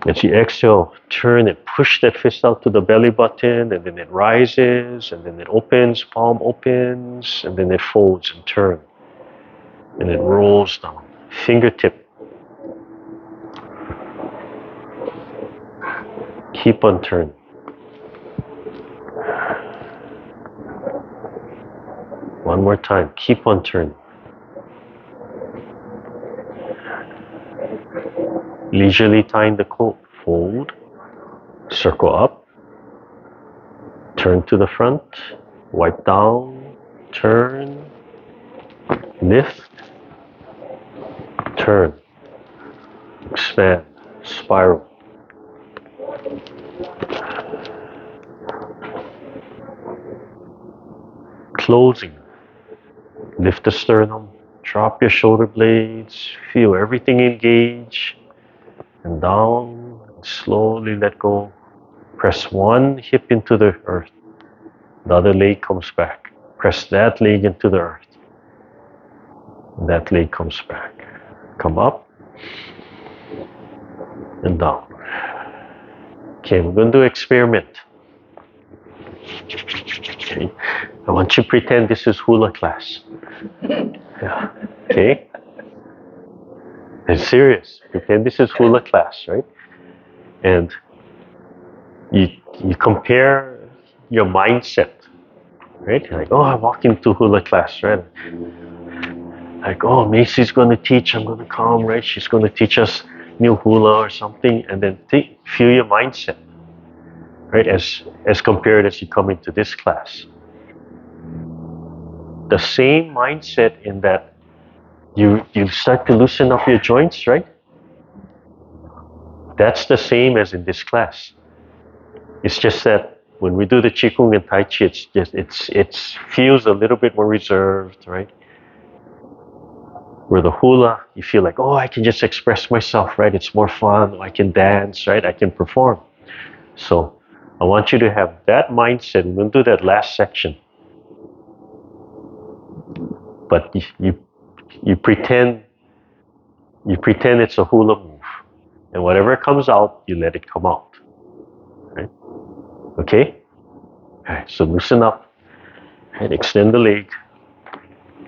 As you exhale, turn and push that fist out to the belly button, and then it rises, and then it opens, palm opens, and then it folds and turns. And it rolls down. Fingertip. Keep on turning. One more time. Keep on turning. Leisurely tying the coat. Fold. Circle up. Turn to the front. Wipe down. Turn. Lift. Turn. Expand. Spiral. Closing. Lift the sternum. Drop your shoulder blades. Feel everything engage. And down. Slowly let go. Press one hip into the earth. The other leg comes back. Press that leg into the earth. That leg comes back. Come up. And down. Okay, we're going to do experiment. Okay. I want you to pretend this is hula class. Yeah. Okay. It's serious. Pretend this is hula class, right? And you compare your mindset, right? You're like, oh, I walk into hula class, right? Like, oh, Macy's going to teach. I'm going to come, right? She's going to teach us new hula or something, and then feel your mindset, right? As compared as you come into this class, the same mindset in that you start to loosen up your joints, right? That's the same as in this class. It's just that when we do the Qigong and Tai Chi, it feels a little bit more reserved, right? Where the hula, you feel like, oh, I can just express myself, right? It's more fun. I can dance, right? I can perform. So I want you to have that mindset. We'll do that last section. But you pretend it's a hula move, and whatever comes out, you let it come out. Right? Okay? Alright, so loosen up. Right, extend the leg.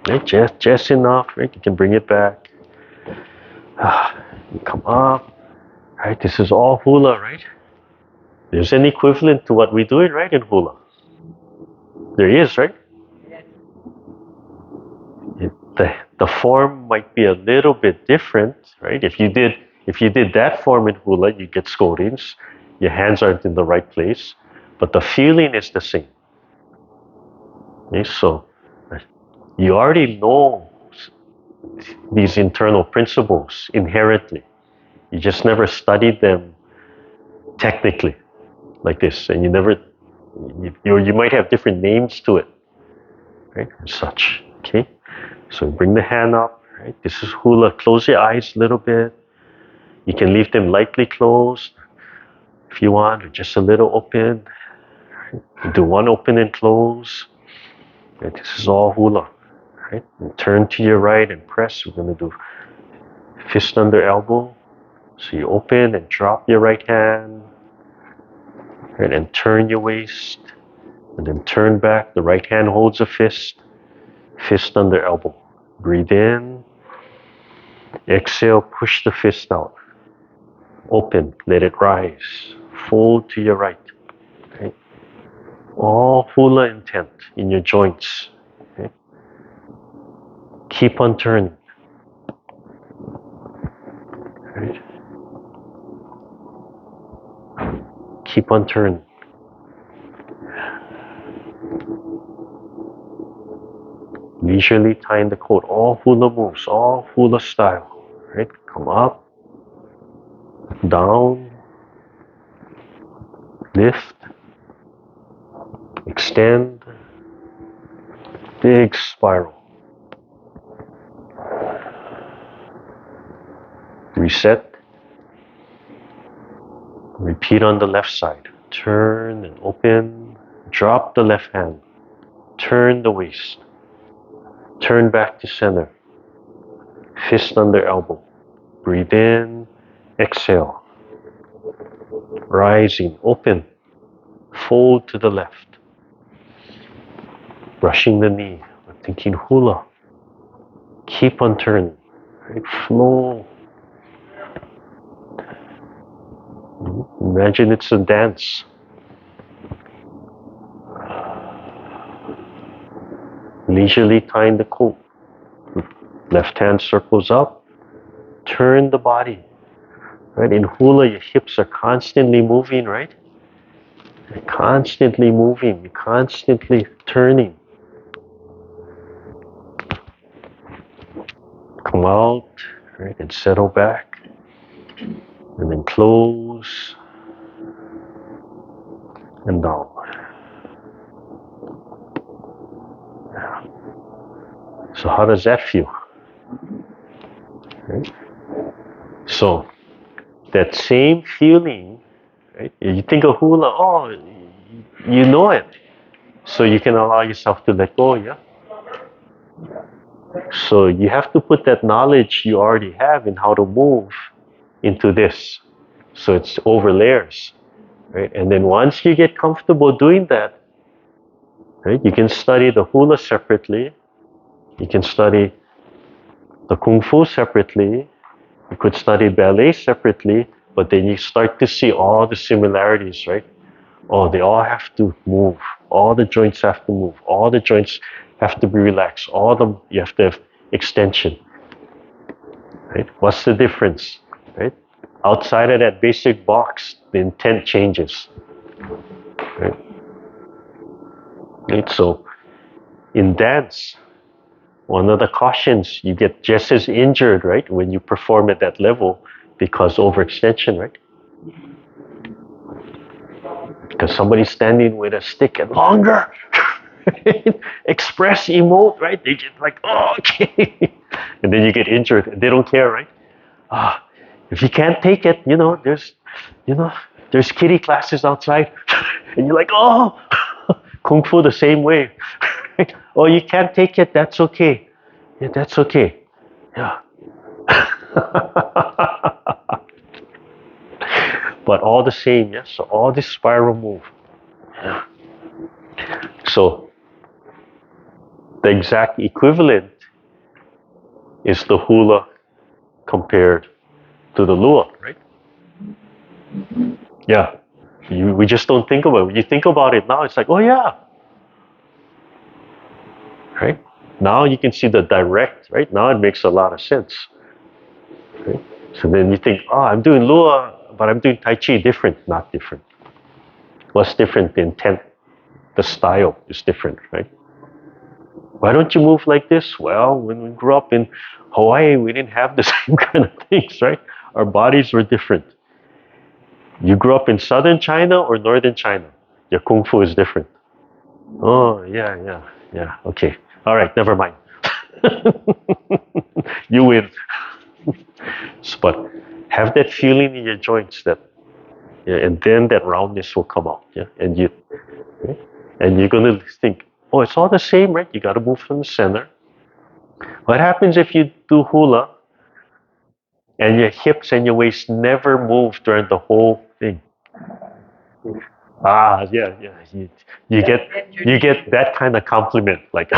Right, just enough, right? You can bring it back. You come up. Right, this is all hula, right? There's an equivalent to what we're doing, right, in hula. There is, right? The form might be a little bit different, right? If you did that form in hula, you get scoldings. Your hands aren't in the right place, but the feeling is the same. Okay, so you already know these internal principles inherently. You just never studied them technically like this, and you might have different names to it, right? And such. Okay, so bring the hand up. Right, this is hula. Close your eyes a little bit. You can leave them lightly closed if you want, or just a little open. You do one open and close. Right, this is all hula. Right, and turn to your right and press. We're going to do fist under elbow. So you open and drop your right hand. Right, and turn your waist. And then turn back. The right hand holds a fist. Fist under elbow. Breathe in. Exhale, push the fist out. Open, let it rise. Fold to your right. Okay. All hula intent in your joints. Okay. Keep on turning. Right. Keep on turning. Leisurely tying the coat. All hula moves, all hula style. Right. Come up, down, lift, extend, big spiral. Reset. Repeat on the left side. Turn and open. Drop the left hand. Turn the waist. Turn back to center. Fist under elbow. Breathe in. Exhale. Rising. Open. Fold to the left. Brushing the knee. We're thinking hula. Keep on turning. Right? Flow. Imagine it's a dance. Leisurely tying the coat. Left hand circles up. Turn the body. Right? In hula, your hips are constantly moving, right? You're constantly moving. You're constantly turning. Come out, right? And settle back. And then close. And down. So how does that feel? Right? So that same feeling, right? You think of hula, oh, you know it. So you can allow yourself to let go, yeah? So you have to put that knowledge you already have in how to move into this. So it's over layers, right? And then once you get comfortable doing that, right? You can study the hula separately. You can study the kung fu separately. You could study ballet separately, but then you start to see all the similarities, right? Oh, they all have to move. All the joints have to move. All the joints have to be relaxed. You have to have extension, right? What's the difference, right? Outside of that basic box, the intent changes, right? Right? So in dance, one of the cautions, you get just as injured, right, when you perform at that level because overextension, right? Because somebody's standing with a stick and longer, express, emote, right? They just like, oh, okay. And then you get injured and they don't care, right? Ah, if you can't take it, you know, there's kiddie classes outside. And you're like, oh, Kung Fu the same way. Oh, you can't take it, that's okay. Yeah, that's okay. Yeah. But all the same, yeah. So all this spiral move. Yeah. So the exact equivalent is the hula compared to the lua, right? Yeah. We just don't think about it. When you think about it now, it's like, oh yeah. Right? Now you can see the direct, right? Now it makes a lot of sense. Right? So then you think, oh, I'm doing lua, but I'm doing Tai Chi different, not different. What's different? The intent, the style is different, right? Why don't you move like this? Well, when we grew up in Hawaii, we didn't have the same kind of things, right? Our bodies were different. You grew up in southern China or northern China? Your kung fu is different. Oh, yeah. Okay. All right, never mind. You win. But have that feeling in your joints that, yeah, and then that roundness will come out. Yeah, and you're gonna think, oh, it's all the same, right? You got to move from the center. What happens if you do hula and your hips and your waist never move during the whole thing? Ah, yeah. You get that kind of compliment, like,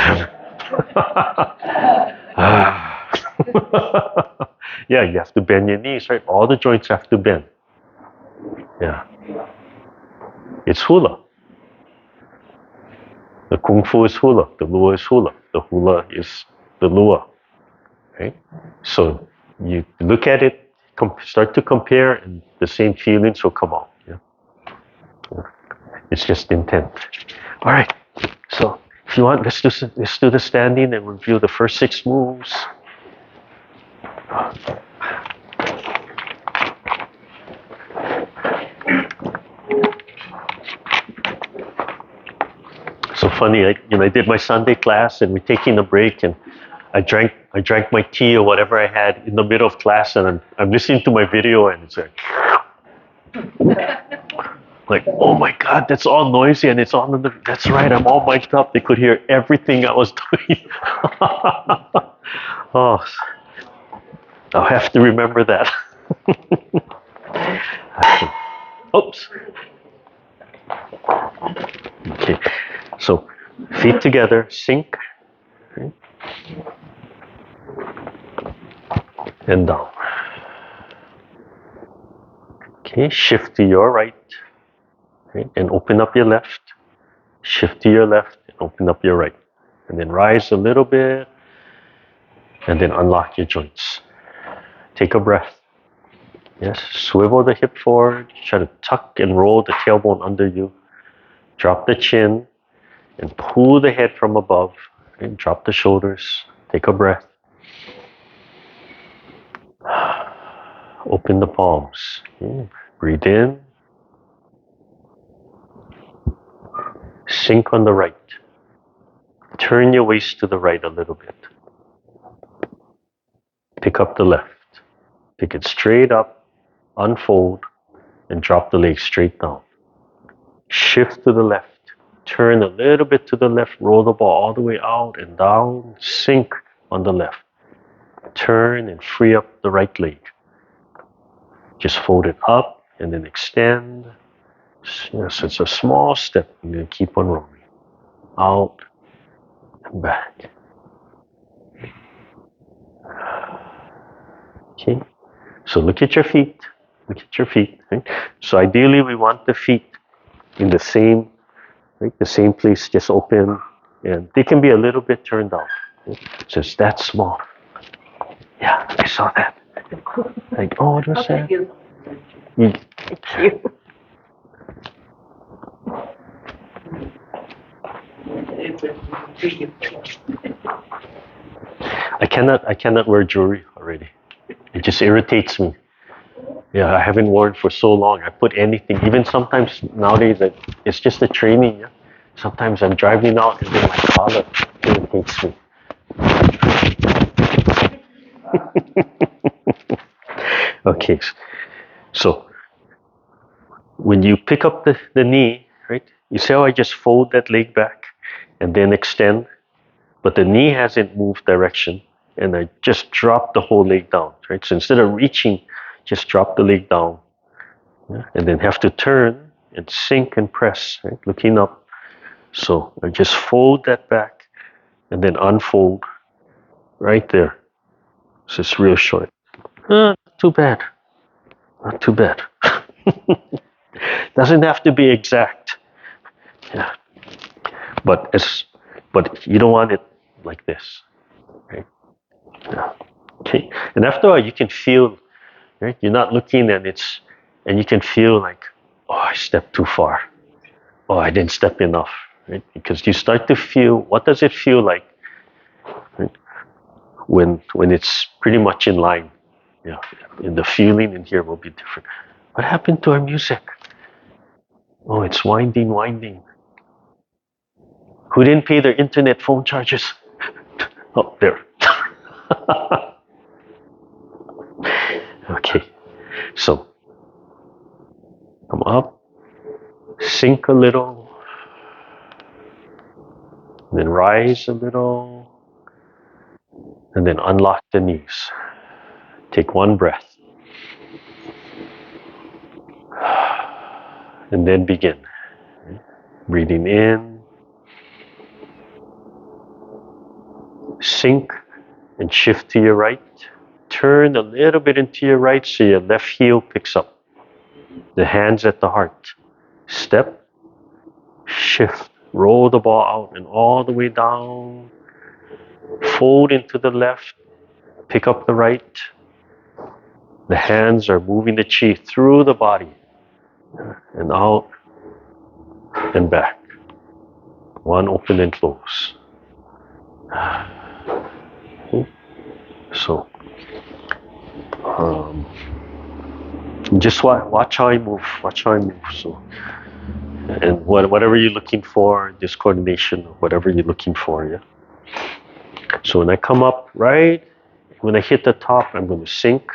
yeah, you have to bend your knees, right? All the joints have to bend. Yeah, it's hula. The kung fu is hula. The lua is hula. The hula is the lua, right? So you look at it, start to compare, and the same feelings will come out. Yeah. It's just intent. All right. So if you want, let's do the standing and review the first 6 moves. So funny, I did my Sunday class and we're taking a break and I drank my tea or whatever I had in the middle of class and I'm listening to my video and it's like, oh my God, that's all noisy and it's all that's right, I'm all mic'd up. They could hear everything I was doing. Oh, I'll have to remember that. Oops. Okay, so feet together, sink, okay, and down. Okay, shift to your right, okay, and open up your left. Shift to your left and open up your right. And then rise a little bit, and then unlock your joints. Take a breath. Yes, swivel the hip forward. Try to tuck and roll the tailbone under you. Drop the chin and pull the head from above. And drop the shoulders. Take a breath. Open the palms. Okay. Breathe in. Sink on the right. Turn your waist to the right a little bit. Pick up the left. Pick it straight up. Unfold. And drop the legs straight down. Shift to the left. Turn a little bit to the left. Roll the ball all the way out and down. Sink on the left. Turn and free up the right leg. Just fold it up and then extend. Yes, it's a small step. You're going to keep on rolling. out, and back. Okay, so look at your feet. Look at your feet. Right? So ideally, we want the feet in the same, right, the same place, just open, and they can be a little bit turned out. Right? So it's that small. Yeah, I saw that. Like, oh, what was that? Mm. Thank you. I cannot wear jewelry already. It just irritates me. Yeah, I haven't worn for so long. I put anything, even sometimes nowadays, it's just a training. Yeah? Sometimes I'm driving out and then my collar irritates me. Okay, so when you pick up the knee, right, you see how I just fold that leg back and then extend, but the knee hasn't moved direction, and I just drop the whole leg down, right? So instead of reaching, just drop the leg down, yeah? And then have to turn and sink and press, right? Looking up. So I just fold that back and then unfold right there. So it's real short. Not too bad. Not too bad. Doesn't have to be exact. Yeah. But you don't want it like this. Right? Yeah. Okay. And after a while you can feel, right? You're not looking and you can feel like, oh, I stepped too far. Oh, I didn't step enough. Right? Because you start to feel, what does it feel like, right? When it's pretty much in line. Yeah. And the feeling in here will be different. What happened to our music? Oh, it's winding. Who didn't pay their internet phone charges? Oh, there. Okay, so come up, sink a little, then rise a little, and then unlock the knees. Take one breath, and then begin. Breathing in, sink and shift to your right. Turn a little bit into your right so your left heel picks up. The hands at the heart. Step, shift, roll the ball out and all the way down. Fold into the left, pick up the right. The hands are moving the chi through the body and out and back. One open and close. So, just watch how I move. Watch how I move. So, and whatever you're looking for, this coordination, whatever you're looking for, yeah. So when I come up, right, when I hit the top, I'm going to sink,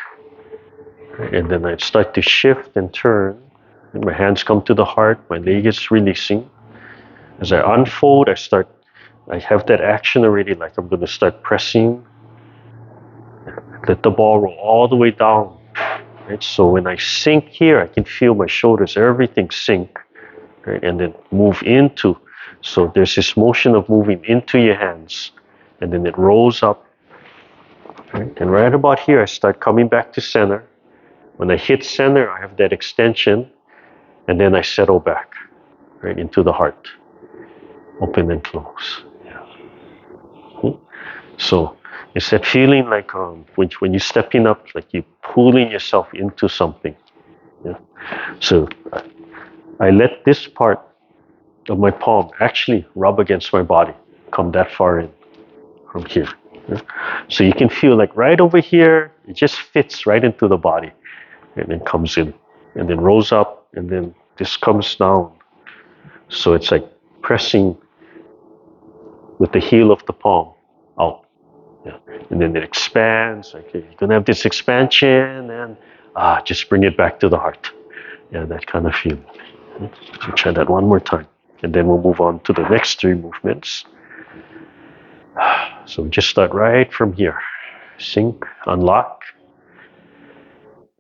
and then I start to shift and turn. And my hands come to the heart. My leg is releasing. As I unfold, I have that action already. Like I'm going to start pressing. Let the ball roll all the way down. Right? So when I sink here, I can feel my shoulders, everything sink, right? And then move into. So there's this motion of moving into your hands, and then it rolls up. Right? And right about here, I start coming back to center. When I hit center, I have that extension, and then I settle back, right, into the heart. Open and close. Yeah. So it's that feeling like when you're stepping up, like you're pulling yourself into something. Yeah. So I let this part of my palm actually rub against my body, come that far in from here. Yeah. So you can feel like right over here, it just fits right into the body, and then comes in, and then rolls up, and then this comes down. So it's like pressing with the heel of the palm out. Yeah. And then it expands. Okay, you're gonna have this expansion, and just bring it back to the heart. Yeah, that kind of feeling. So try that one more time, and then we'll move on to the next three movements. So just start right from here. Sink, unlock.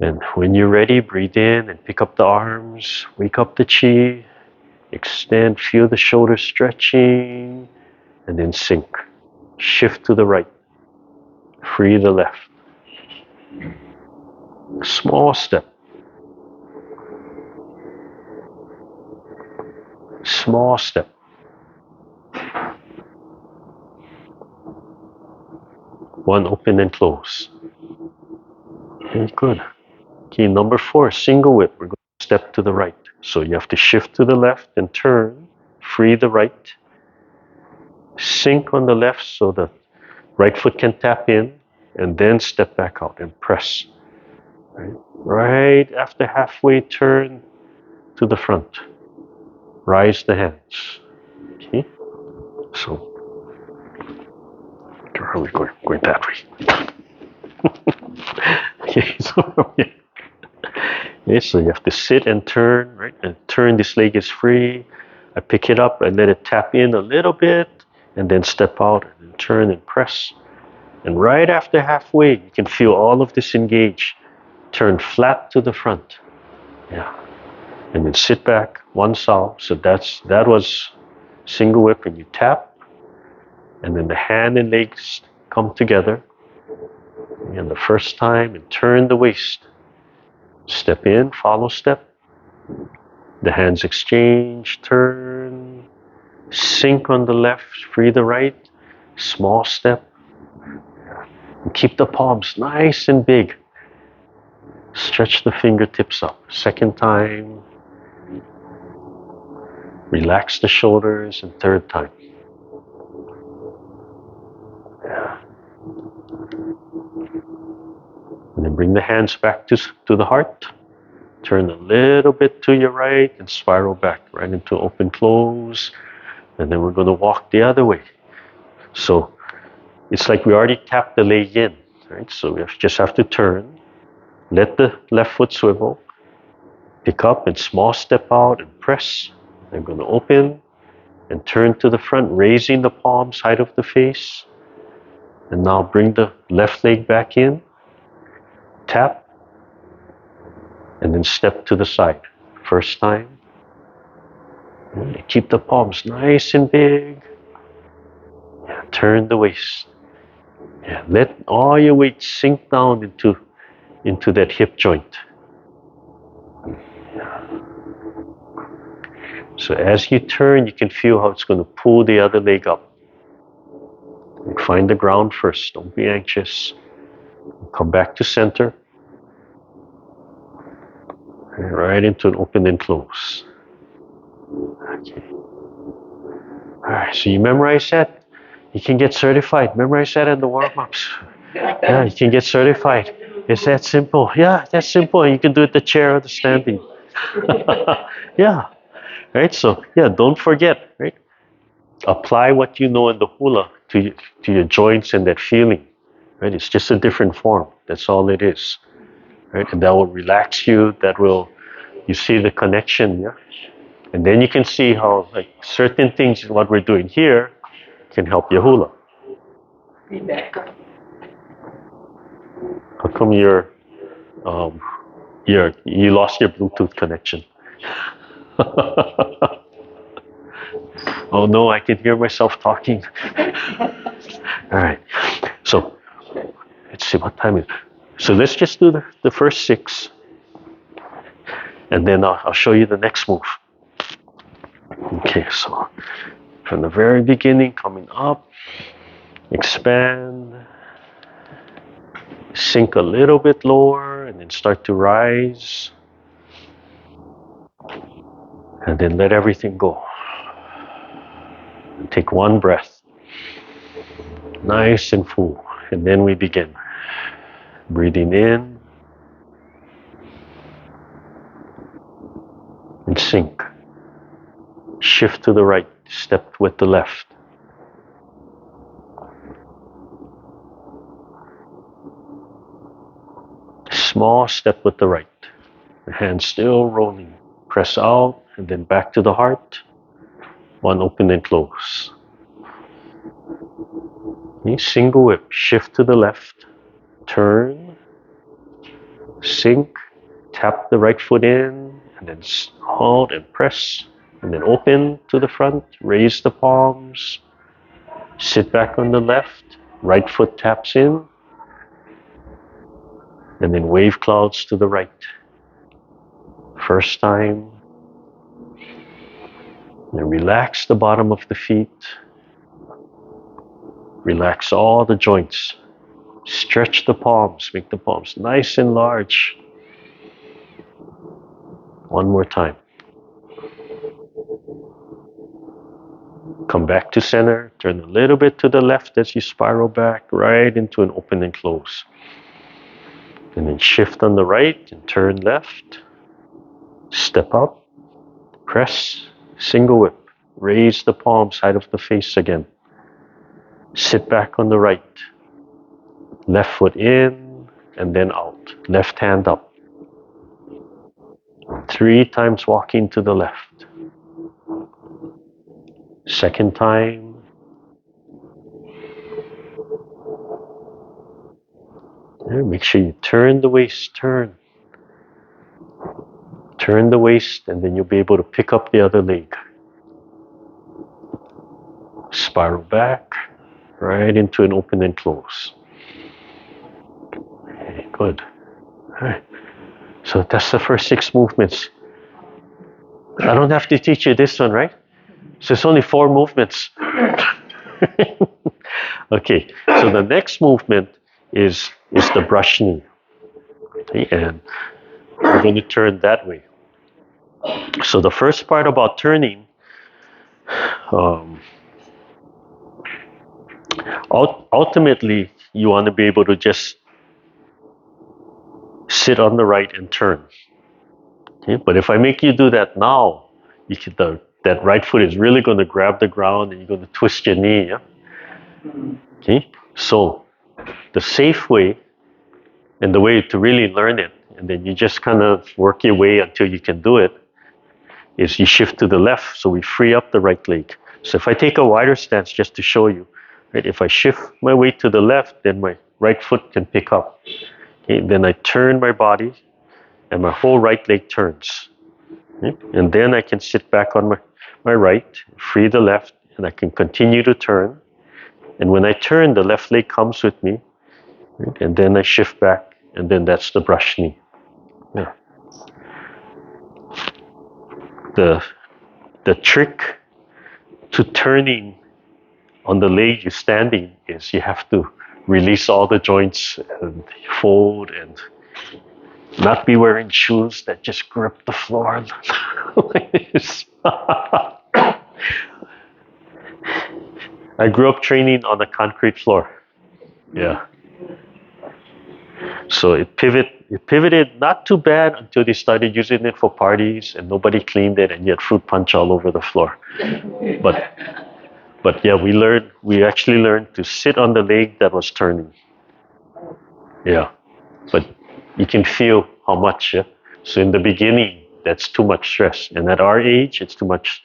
And when you're ready, breathe in and pick up the arms, wake up the chi, extend, feel the shoulders stretching, and then sink. Shift to the right, free the left. Small step. Small step. One open and close. Okay, good. Okay, number 4, single whip. We're going to step to the right. So you have to shift to the left and turn, free the right, sink on the left so the right foot can tap in, and then step back out and press. Right after halfway turn to the front. Rise the hands. Okay, so where are we going? Going that way. Okay, so yeah. Okay, so you have to sit and turn, right? And turn, this leg is free. I pick it up and let it tap in a little bit, and then step out and then turn and press. And right after halfway, you can feel all of this engage. Turn flat to the front. Yeah. And then sit back, Wan Sau. So that was single whip, and you tap, and then the hand and legs come together. And the first time, and turn the waist. Step in, follow step. The hands exchange, turn, sink on the left, free the right, small step. And keep the palms nice and big. Stretch the fingertips up. Second time. Relax the shoulders, and third time. Yeah. And then bring the hands back to the heart. Turn a little bit to your right and spiral back right into open close. And then we're going to walk the other way. So it's like we already tapped the leg in, right? So we just have to turn, let the left foot swivel, pick up and small step out and press. I'm going to open and turn to the front, raising the palms, height of the face. And now bring the left leg back in, tap, and then step to the side. First time. And keep the palms nice and big. Yeah, turn the waist. Yeah, let all your weight sink down into that hip joint. Yeah. So as you turn, you can feel how it's going to pull the other leg up. Find the ground first. Don't be anxious. Come back to center. Right into an open and close. Okay. Alright, so you memorize that. You can get certified. Memorize that in the warm-ups. Yeah, you can get certified. It's that simple. Yeah, that's simple. You can do it the chair or the standing. Yeah. Right? So yeah, don't forget, right? Apply what you know in the hula to your joints and that feeling. Right? It's just a different form. That's all it is. Right? And that will relax you. You see the connection, yeah? And then you can see how like certain things, what we're doing here, can help your hula. How come you lost your Bluetooth connection? Oh no, I can hear myself talking. All right, so let's see what time it is. So let's just do the first 6, and then I'll show you the next move. Okay, so from the very beginning, coming up, expand, sink a little bit lower, and then start to rise, and then let everything go. And take one breath, nice and full, and then we begin. Breathing in and sink. Shift to the right, step with the left. Small step with the right. The hand still rolling. Press out and then back to the heart. One open and close. Okay, single whip. Shift to the left. Turn. Sink. Tap the right foot in and then hold and press. and then open to the front, raise the palms, sit back on the left, right foot taps in, and then wave clouds to the right. First time. And relax the bottom of the feet. Relax all the joints. Stretch the palms, make the palms nice and large. One more time. Come back to center, turn a little bit to the left as you spiral back, right into an open and close. And then shift on the right and turn left. Step up, press, single whip. Raise the palm, side of the face again. Sit back on the right. Left foot in and then out. Left hand up. 3 times walking to the left. Second time. Make sure you turn the waist, turn. Turn the waist and then you'll be able to pick up the other leg. Spiral back, right into an open and close. Okay, good. All right. So that's the first 6 movements. I don't have to teach you this one, right? So it's only 4 movements. Okay, so the next movement is the brush knee. Okay, and we're going to turn that way. So the first part about turning, ultimately you want to be able to just sit on the right and turn. Okay, but if I make you do that now, you can, that right foot is really going to grab the ground and you're going to twist your knee. Yeah? Okay, so the safe way and the way to really learn it, and then you just kind of work your way until you can do it, is you shift to the left, so we free up the right leg. So if I take a wider stance just to show you, right, if I shift my weight to the left, then my right foot can pick up. Okay, then I turn my body and my whole right leg turns. Okay, and then I can sit back on my right, free the left, and I can continue to turn. And when I turn, the left leg comes with me, right, and then I shift back, and then that's the brush knee. Yeah. The trick to turning on the leg you're standing is you have to release all the joints and fold and not be wearing shoes that just grip the floor like this. I grew up training on the concrete floor. Yeah. So it pivoted not too bad until they started using it for parties and nobody cleaned it and you had fruit punch all over the floor. But yeah, we actually learned to sit on the leg that was turning. Yeah. But you can feel how much, yeah? So in the beginning, that's too much stress. And at our age, it's too much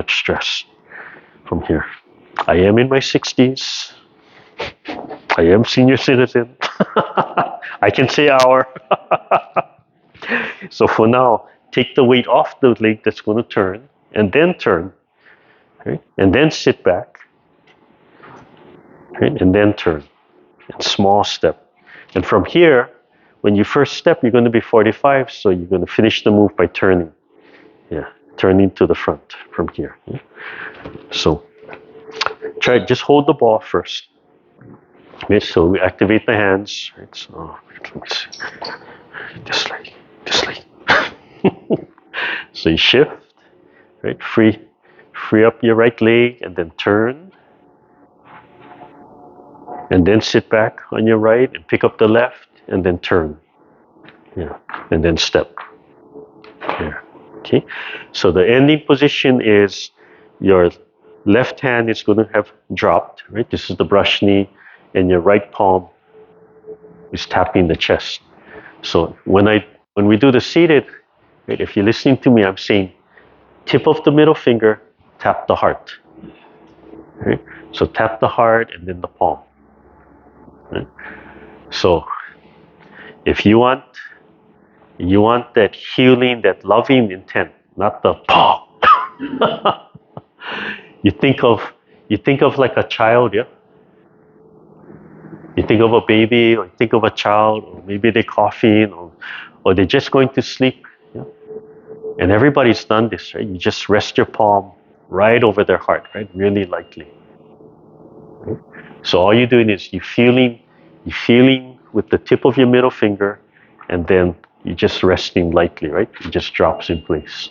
stress from here. I am in my 60s. I am senior citizen. I can say our. So for now, take the weight off the leg that's going to turn, and then turn. Okay? And then sit back. Okay? And then turn. And small step. And from here, when you first step, you're going to be 45, so you're going to finish the move by turning. Yeah, turning to the front from here. Yeah? So just hold the ball first. Okay, so we activate the hands. Right, so let me see. This leg. So you shift, right? Free up your right leg and then turn. And then sit back on your right and pick up the left and then turn. Yeah. And then step. Yeah. Okay. So the ending position is your left hand is going to have dropped, right? This is the brush knee, and your right palm is tapping the chest. So when we do the seated, right, if you're listening to me, I'm saying tip of the middle finger, tap the heart. Right? So tap the heart and then the palm. Right? So if you want that healing, that loving intent, not the palm. You think of like a child, yeah? You think of a baby, or you think of a child, or maybe they're coughing, or they're just going to sleep. Yeah? And everybody's done this, right? You just rest your palm right over their heart, right? Really lightly. Right? So all you're doing is you're feeling with the tip of your middle finger, and then you're just resting lightly, right? It just drops in place.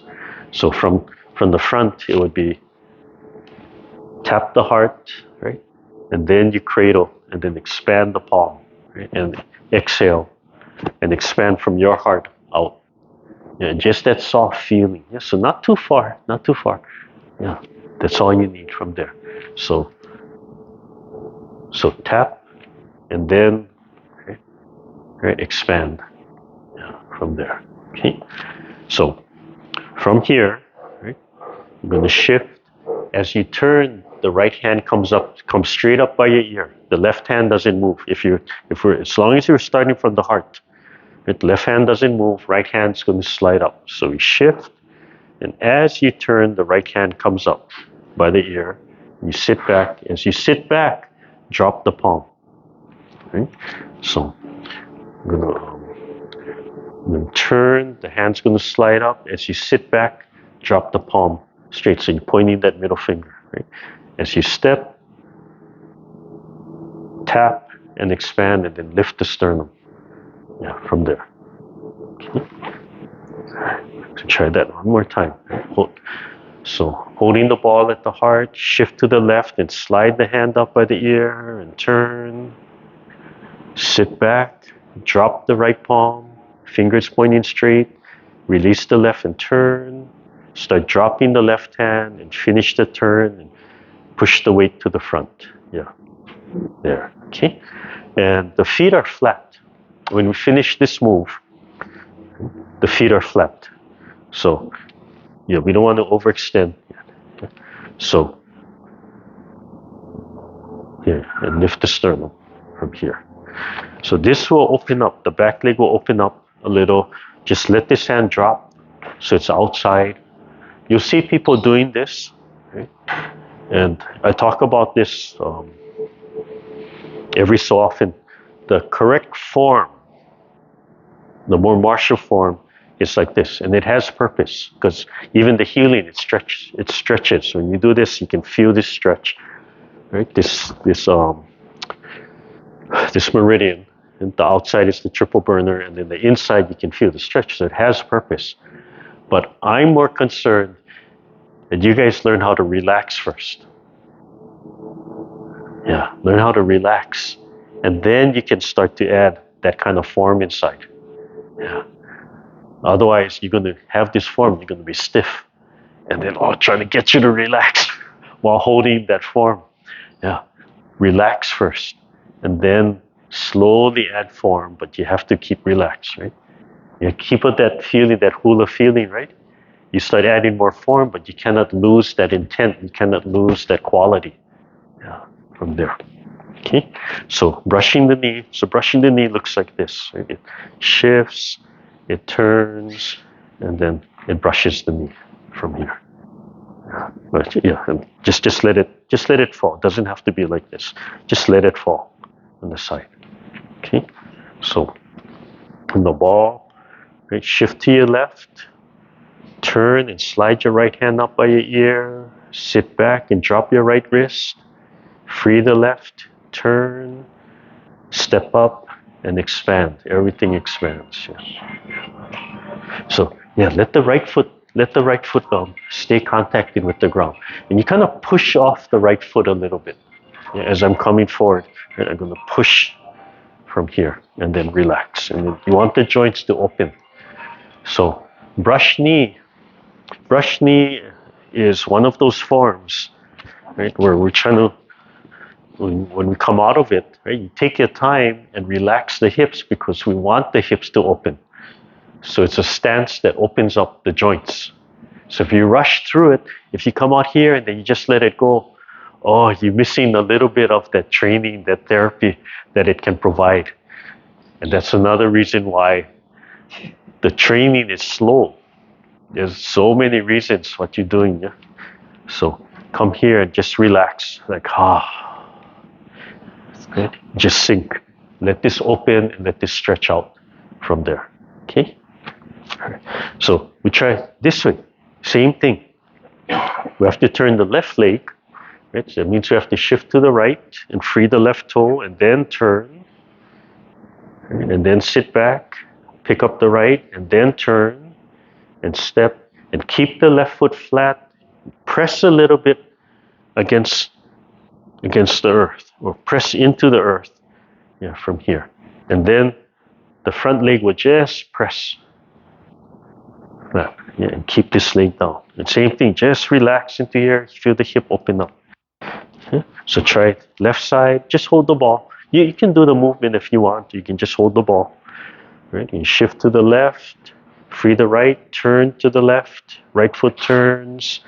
So from the front, it would be tap the heart, right? And then you cradle, and then expand the palm, right? And exhale, and expand from your heart out. Yeah, just that soft feeling. Yeah, so not too far, not too far. Yeah, that's all you need from there. So tap, and then right, expand, yeah, from there. Okay. So from here, right, you're going to shift. As you turn, the right hand comes straight up by your ear. The left hand doesn't move. As long as you're starting from the heart, right, left hand doesn't move. Right hand's going to slide up. So we shift, and as you turn, the right hand comes up by the ear. You sit back. As you sit back, drop the palm. Right? So I'm gonna turn. The hand's going to slide up. As you sit back, drop the palm straight. So you're pointing that middle finger. Right? As you step, tap and expand, and then lift the sternum. Yeah, from there. Okay. So try that one more time. So holding the ball at the heart, shift to the left and slide the hand up by the ear and turn. Sit back, drop the right palm, fingers pointing straight, release the left and turn. Start dropping the left hand and finish the turn and push the weight to the front. Yeah, there, okay? And the feet are flat. When we finish this move, the feet are flat. So, yeah, we don't want to overextend. Okay? So, here, and lift the sternum from here. So this will open up, the back leg will open up a little. Just let this hand drop so it's outside. You'll see people doing this, right? And I talk about this every so often. The correct form, the more martial form, is like this, and it has purpose because even the healing, it stretches. When you do this, you can feel this stretch, right? This meridian, and the outside is the triple burner, and then the inside you can feel the stretch. So it has purpose. But I'm more concerned that you guys learn how to relax first. Yeah, learn how to relax, and then you can start to add that kind of form inside. Yeah. Otherwise, you're going to have this form, you're going to be stiff, and then trying to get you to relax while holding that form. Yeah, relax first, and then slowly add form, but you have to keep relaxed, right? You keep with that feeling, that hula feeling, right? You start adding more form, but you cannot lose that intent. You cannot lose that quality. Yeah, from there. Okay, so brushing the knee. So brushing the knee looks like this. Right? It shifts, it turns, and then it brushes the knee from here. But yeah, and just let it fall. It doesn't have to be like this. Just let it fall on the side. Okay, so on the ball, right? Shift to your left, turn and slide your right hand up by your ear. Sit back and drop your right wrist. Free the left, turn, step up, and expand. Everything expands. Yeah. So yeah, let the right foot stay contacted with the ground, and you kind of push off the right foot a little bit. Yeah, as I'm coming forward, right, I'm going to push from here and then relax. And then you want the joints to open. So brush knee is one of those forms, right, where we're trying to, when we come out of it, right, you take your time and relax the hips because we want the hips to open. So it's a stance that opens up the joints. So if you rush through it, if you come out here and then you just let it go, you're missing a little bit of that training, that therapy that it can provide. And that's another reason why the training is slow. There's so many reasons what you're doing. Yeah? So come here and just relax. Like, That's good. Just sink. Let this open and let this stretch out from there. Okay? All right. So we try this way. Same thing. We have to turn the left leg. Right? So that means we have to shift to the right and free the left toe and then turn. Right? And then sit back, pick up the right and then turn and step and keep the left foot flat. Press a little bit against the earth or press into the earth. Yeah, from here. And then the front leg would just press flat. Yeah, and keep this leg down. And same thing, just relax into here, feel the hip open up. Yeah. So try it. Left side, just hold the ball. You can do the movement if you want. You can just hold the ball. Right? You shift to the left, free the right, turn to the left, right foot turns,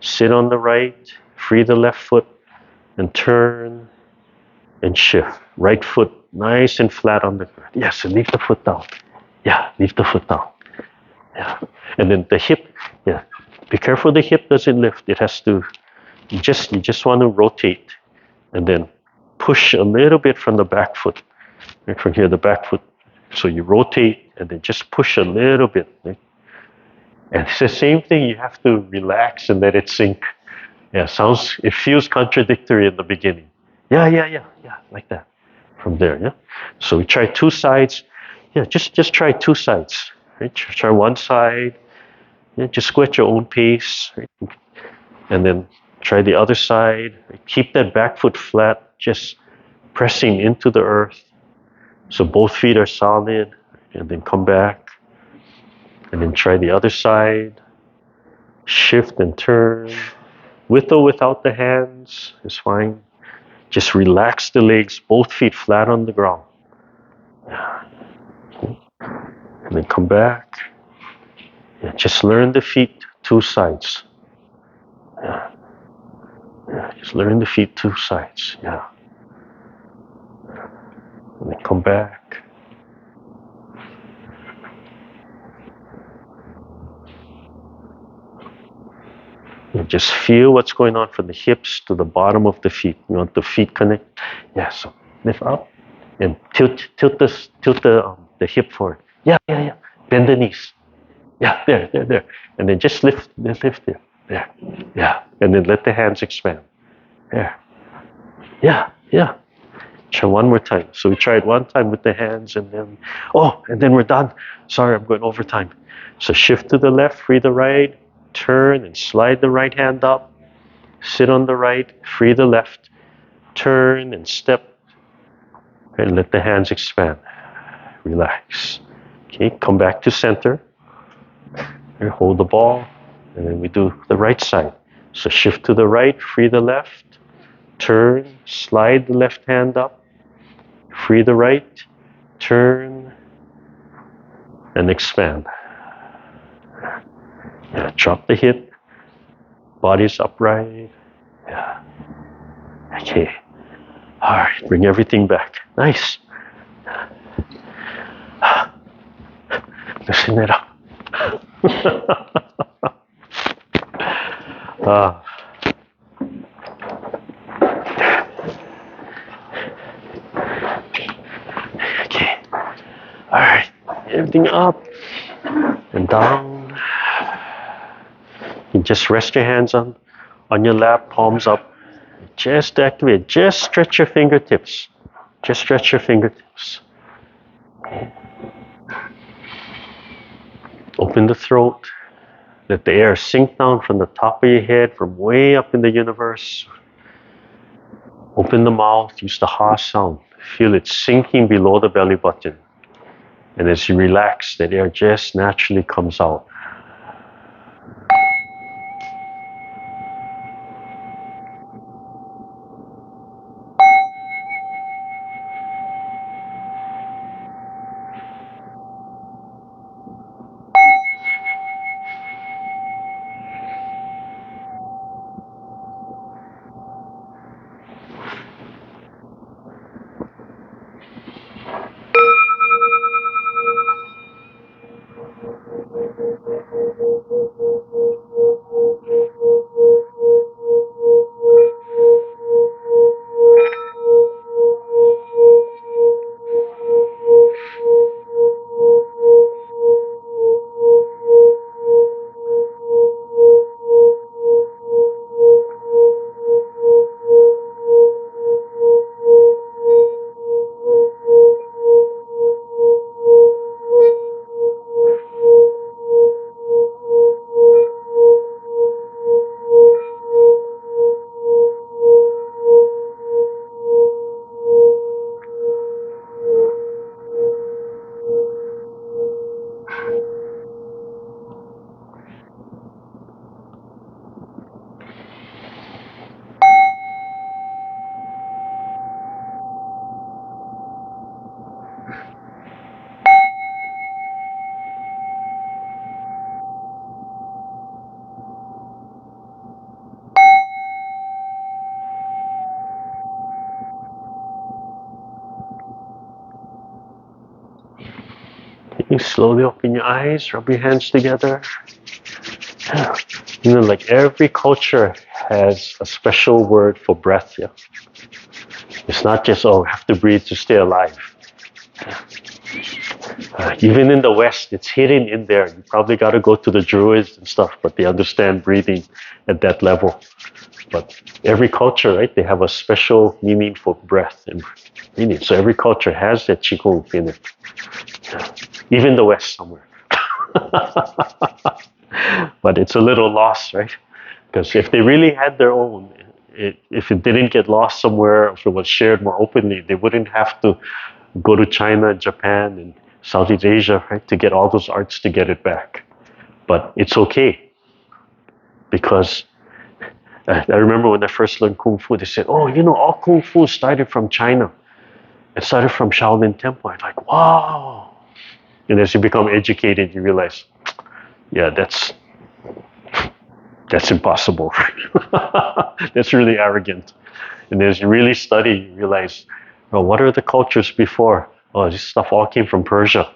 sit on the right, free the left foot, and turn and shift. Right foot nice and flat on the ground. Yes, and leave the foot down. Yeah, leave the foot down. Yeah. And then the hip, yeah. Be careful the hip doesn't lift. It has to, you just want to rotate and then push a little bit from the back foot. Right from here, the back foot. So you rotate and then just push a little bit. Right? And it's the same thing, you have to relax and let it sink. Yeah, it feels contradictory in the beginning. Yeah, like that. From there, yeah. So we try two sides. Yeah, just try two sides. Right? Try one side. Yeah, just go at your own pace. Right? And then try the other side. Right? Keep that back foot flat, just pressing into the earth. So both feet are solid. And then come back. And then try the other side. Shift and turn. With or without the hands is fine. Just relax the legs, both feet flat on the ground. Yeah. And then come back. Yeah, just learn the feet two sides. Yeah. Yeah, just learn the feet two sides. Yeah. And then come back. And just feel what's going on from the hips to the bottom of the feet. You want the feet connect. Yeah. So lift up and tilt the hip forward. Yeah. Bend the knees. Yeah, there. And then just lift there. There. Yeah. And then let the hands expand. There. Yeah. Try one more time. So we tried one time with the hands and then we're done. Sorry, I'm going over time. So shift to the left, free the right, turn and slide the right hand up. Sit on the right, free the left, turn and step and let the hands expand. Relax. Okay, come back to center. Here, hold the ball, and then we do the right side. So shift to the right, free the left, turn, slide the left hand up, free the right, turn, and expand. Yeah, drop the hip, body's upright. Yeah. Okay. All right, bring everything back. Nice. Loosen it up. Okay. All right. Everything up and down. You just rest your hands on your lap, palms up. Just activate. Just stretch your fingertips. Just stretch your fingertips. Open the throat. Let the air sink down from the top of your head, from way up in the universe. Open the mouth, use the ha sound. Feel it sinking below the belly button. And as you relax, that air just naturally comes out. You slowly open your eyes, rub your hands together. You know, like every culture has a special word for breath. Yeah, it's not just have to breathe to stay alive. Even in the West, it's hidden in there. You probably got to go to the Druids and stuff, but they understand breathing at that level. But every culture, right, they have a special meaning for breath and meaning. So every culture has that Qigong in it. Even the West somewhere. But it's a little lost, right? Because if they really had their own, if it didn't get lost somewhere, if it was shared more openly, they wouldn't have to go to China, Japan, and Southeast Asia, right, to get all those arts to get it back. But it's okay, because I remember when I first learned Kung Fu, they said, oh, you know, all Kung Fu started from China. It started from Shaolin Temple. I'm like, wow. And as you become educated, you realize, yeah, that's impossible. That's really arrogant. And as you really study, you realize, oh, what are the cultures before? Oh, this stuff all came from Persia.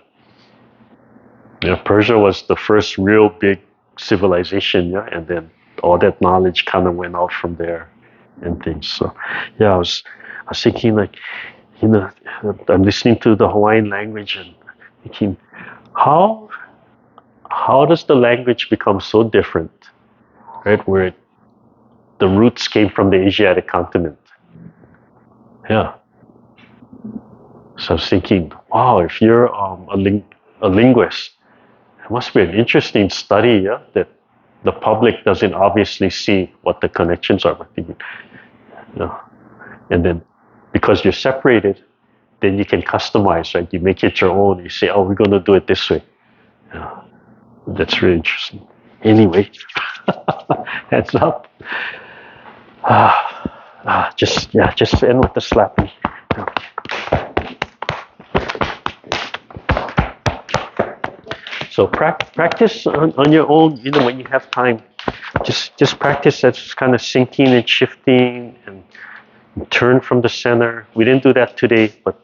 You know, Persia was the first real big civilization, yeah, and then all that knowledge kind of went out from there and things. So, yeah, I was thinking, like, you know, I'm listening to the Hawaiian language and thinking, how does the language become so different, right? Where the roots came from the Asiatic continent. Yeah. So I was thinking, wow, if you're a linguist, it must be an interesting study, yeah, that the public doesn't obviously see what the connections are. You know, and then because you're separated, then you can customize, right? You make it your own. You say, oh, we're going to do it this way. Yeah, that's really interesting. Anyway, heads up. Just end with the slapping. Yeah. So practice on your own, you know, when you have time. Just practice that, just kind of sinking and shifting and turn from the center. We didn't do that today, but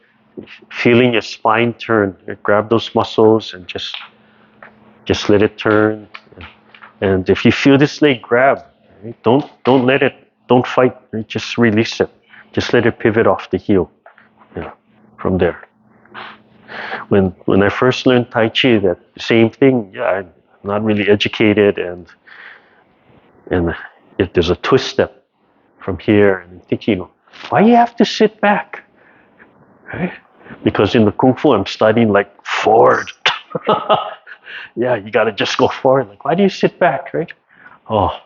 feeling your spine turn. Grab those muscles and just let it turn. And if you feel this leg grab, right, don't let it, don't fight. Right, just release it. Just let it pivot off the heel. Yeah, from there. When I first learned Tai Chi, that same thing. Yeah, I'm not really educated, and if there's a twist step from here, and I'm thinking, why you have to sit back? Right? Because in the Kung Fu, I'm studying like forward. Yeah, you gotta just go forward. Like, why do you sit back, right? Oh,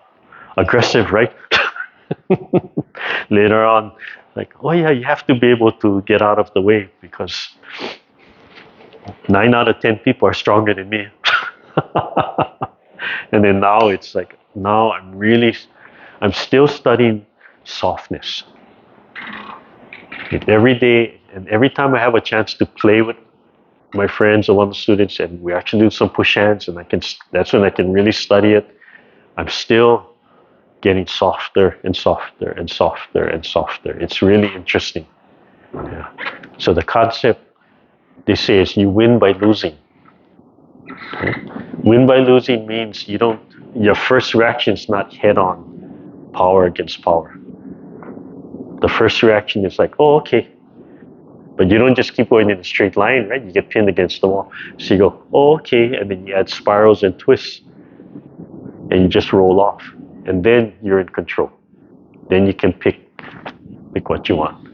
aggressive, right? Later on, like, oh yeah, you have to be able to get out of the way, because 9 out of 10 people are stronger than me. And then now it's like, now I'm still studying softness. Every day, and every time I have a chance to play with my friends or one of the students, and we actually do some push hands, and that's when I can really study it. I'm still getting softer and softer and softer and softer. It's really interesting. Yeah. So the concept, they say, is you win by losing. Okay? Win by losing means your first reaction is not head on, power against power. The first reaction is like, oh, okay. But you don't just keep going in a straight line, right? You get pinned against the wall. So you go, oh, okay, and then you add spirals and twists, and you just roll off. And then you're in control. Then you can pick what you want.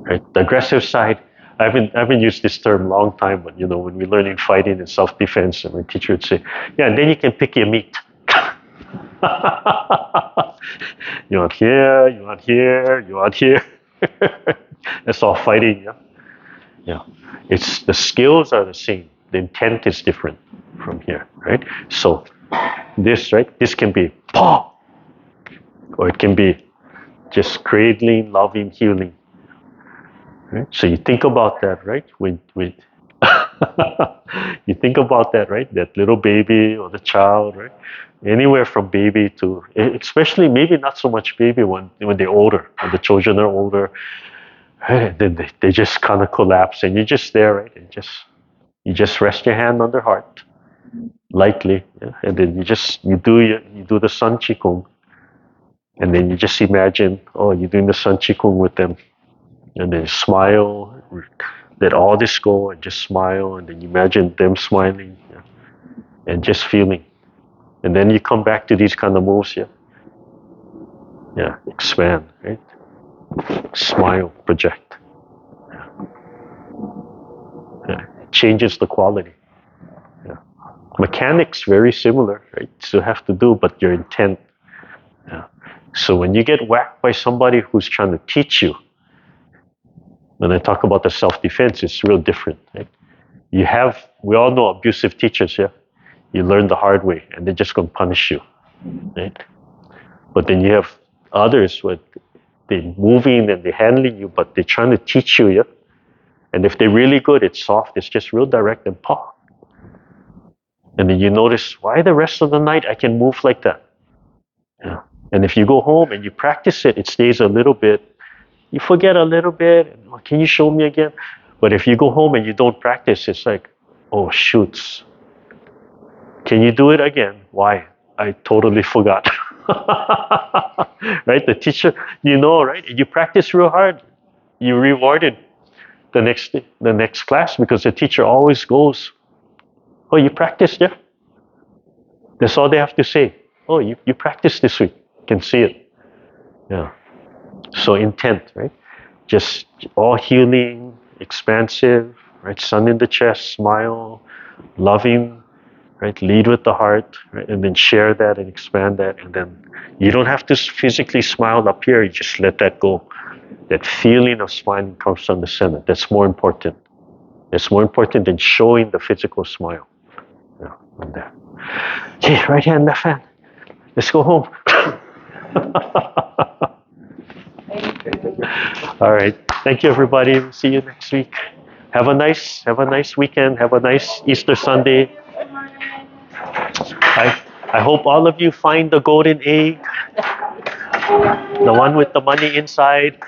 Right? The aggressive side, I haven't used this term a long time, but you know, when we're learning fighting and self-defense, and my teacher would say, yeah, and then you can pick your meat. You want here, you want here, you want here. That's all fighting, yeah? Yeah. It's the skills are the same. The intent is different from here, right? So this, right? This can be paw, or it can be just cradling, loving, healing. Right? So you think about that, right? When you think about that, right? That little baby or the child, right? Anywhere from baby to, especially maybe not so much baby when they're older, when the children are older, right? Then they just kind of collapse, and you're just there, right? And just You just rest your hand on their heart, lightly, yeah? And then you do the sun qigong, and then you just imagine, oh, you're doing the sun qigong with them, and then smile, let all this go, and just smile, and then you imagine them smiling, yeah? And just feeling, and then you come back to these kind of moves, yeah, yeah, expand, right, smile, project, yeah. It changes the quality. Yeah. Mechanics very similar, right? Still have to do, but your intent. Yeah. So when you get whacked by somebody who's trying to teach you, when I talk about the self-defense, it's real different. Right? We all know abusive teachers, yeah? You learn the hard way, and they're just going to punish you, right? But then you have others where they're moving and they're handling you, but they're trying to teach you, yeah? And if they're really good, it's soft, it's just real direct and pop. And then you notice, why the rest of the night I can move like that? Yeah. And if you go home and you practice it, it stays a little bit. You forget a little bit. Can you show me again? But if you go home and you don't practice, it's like, oh, shoots. Can you do it again? Why? I totally forgot. Right? The teacher, right? You practice real hard. You rewarded the next class because the teacher always goes, oh, you practiced, yeah? That's all they have to say. Oh, you practiced this week. Can see it. Yeah. So intent, right? Just all healing, expansive, right? Sun in the chest, smile, loving, right? Lead with the heart, right? And then share that and expand that. And then you don't have to physically smile up here. You just let that go. That feeling of smiling comes from the center. That's more important. It's more important than showing the physical smile. Yeah, on there. Okay, right hand, left hand. Let's go home. All right. Thank you, everybody. See you next week. Have a nice weekend. Have a nice Easter Sunday. I hope all of you find the golden egg, the one with the money inside.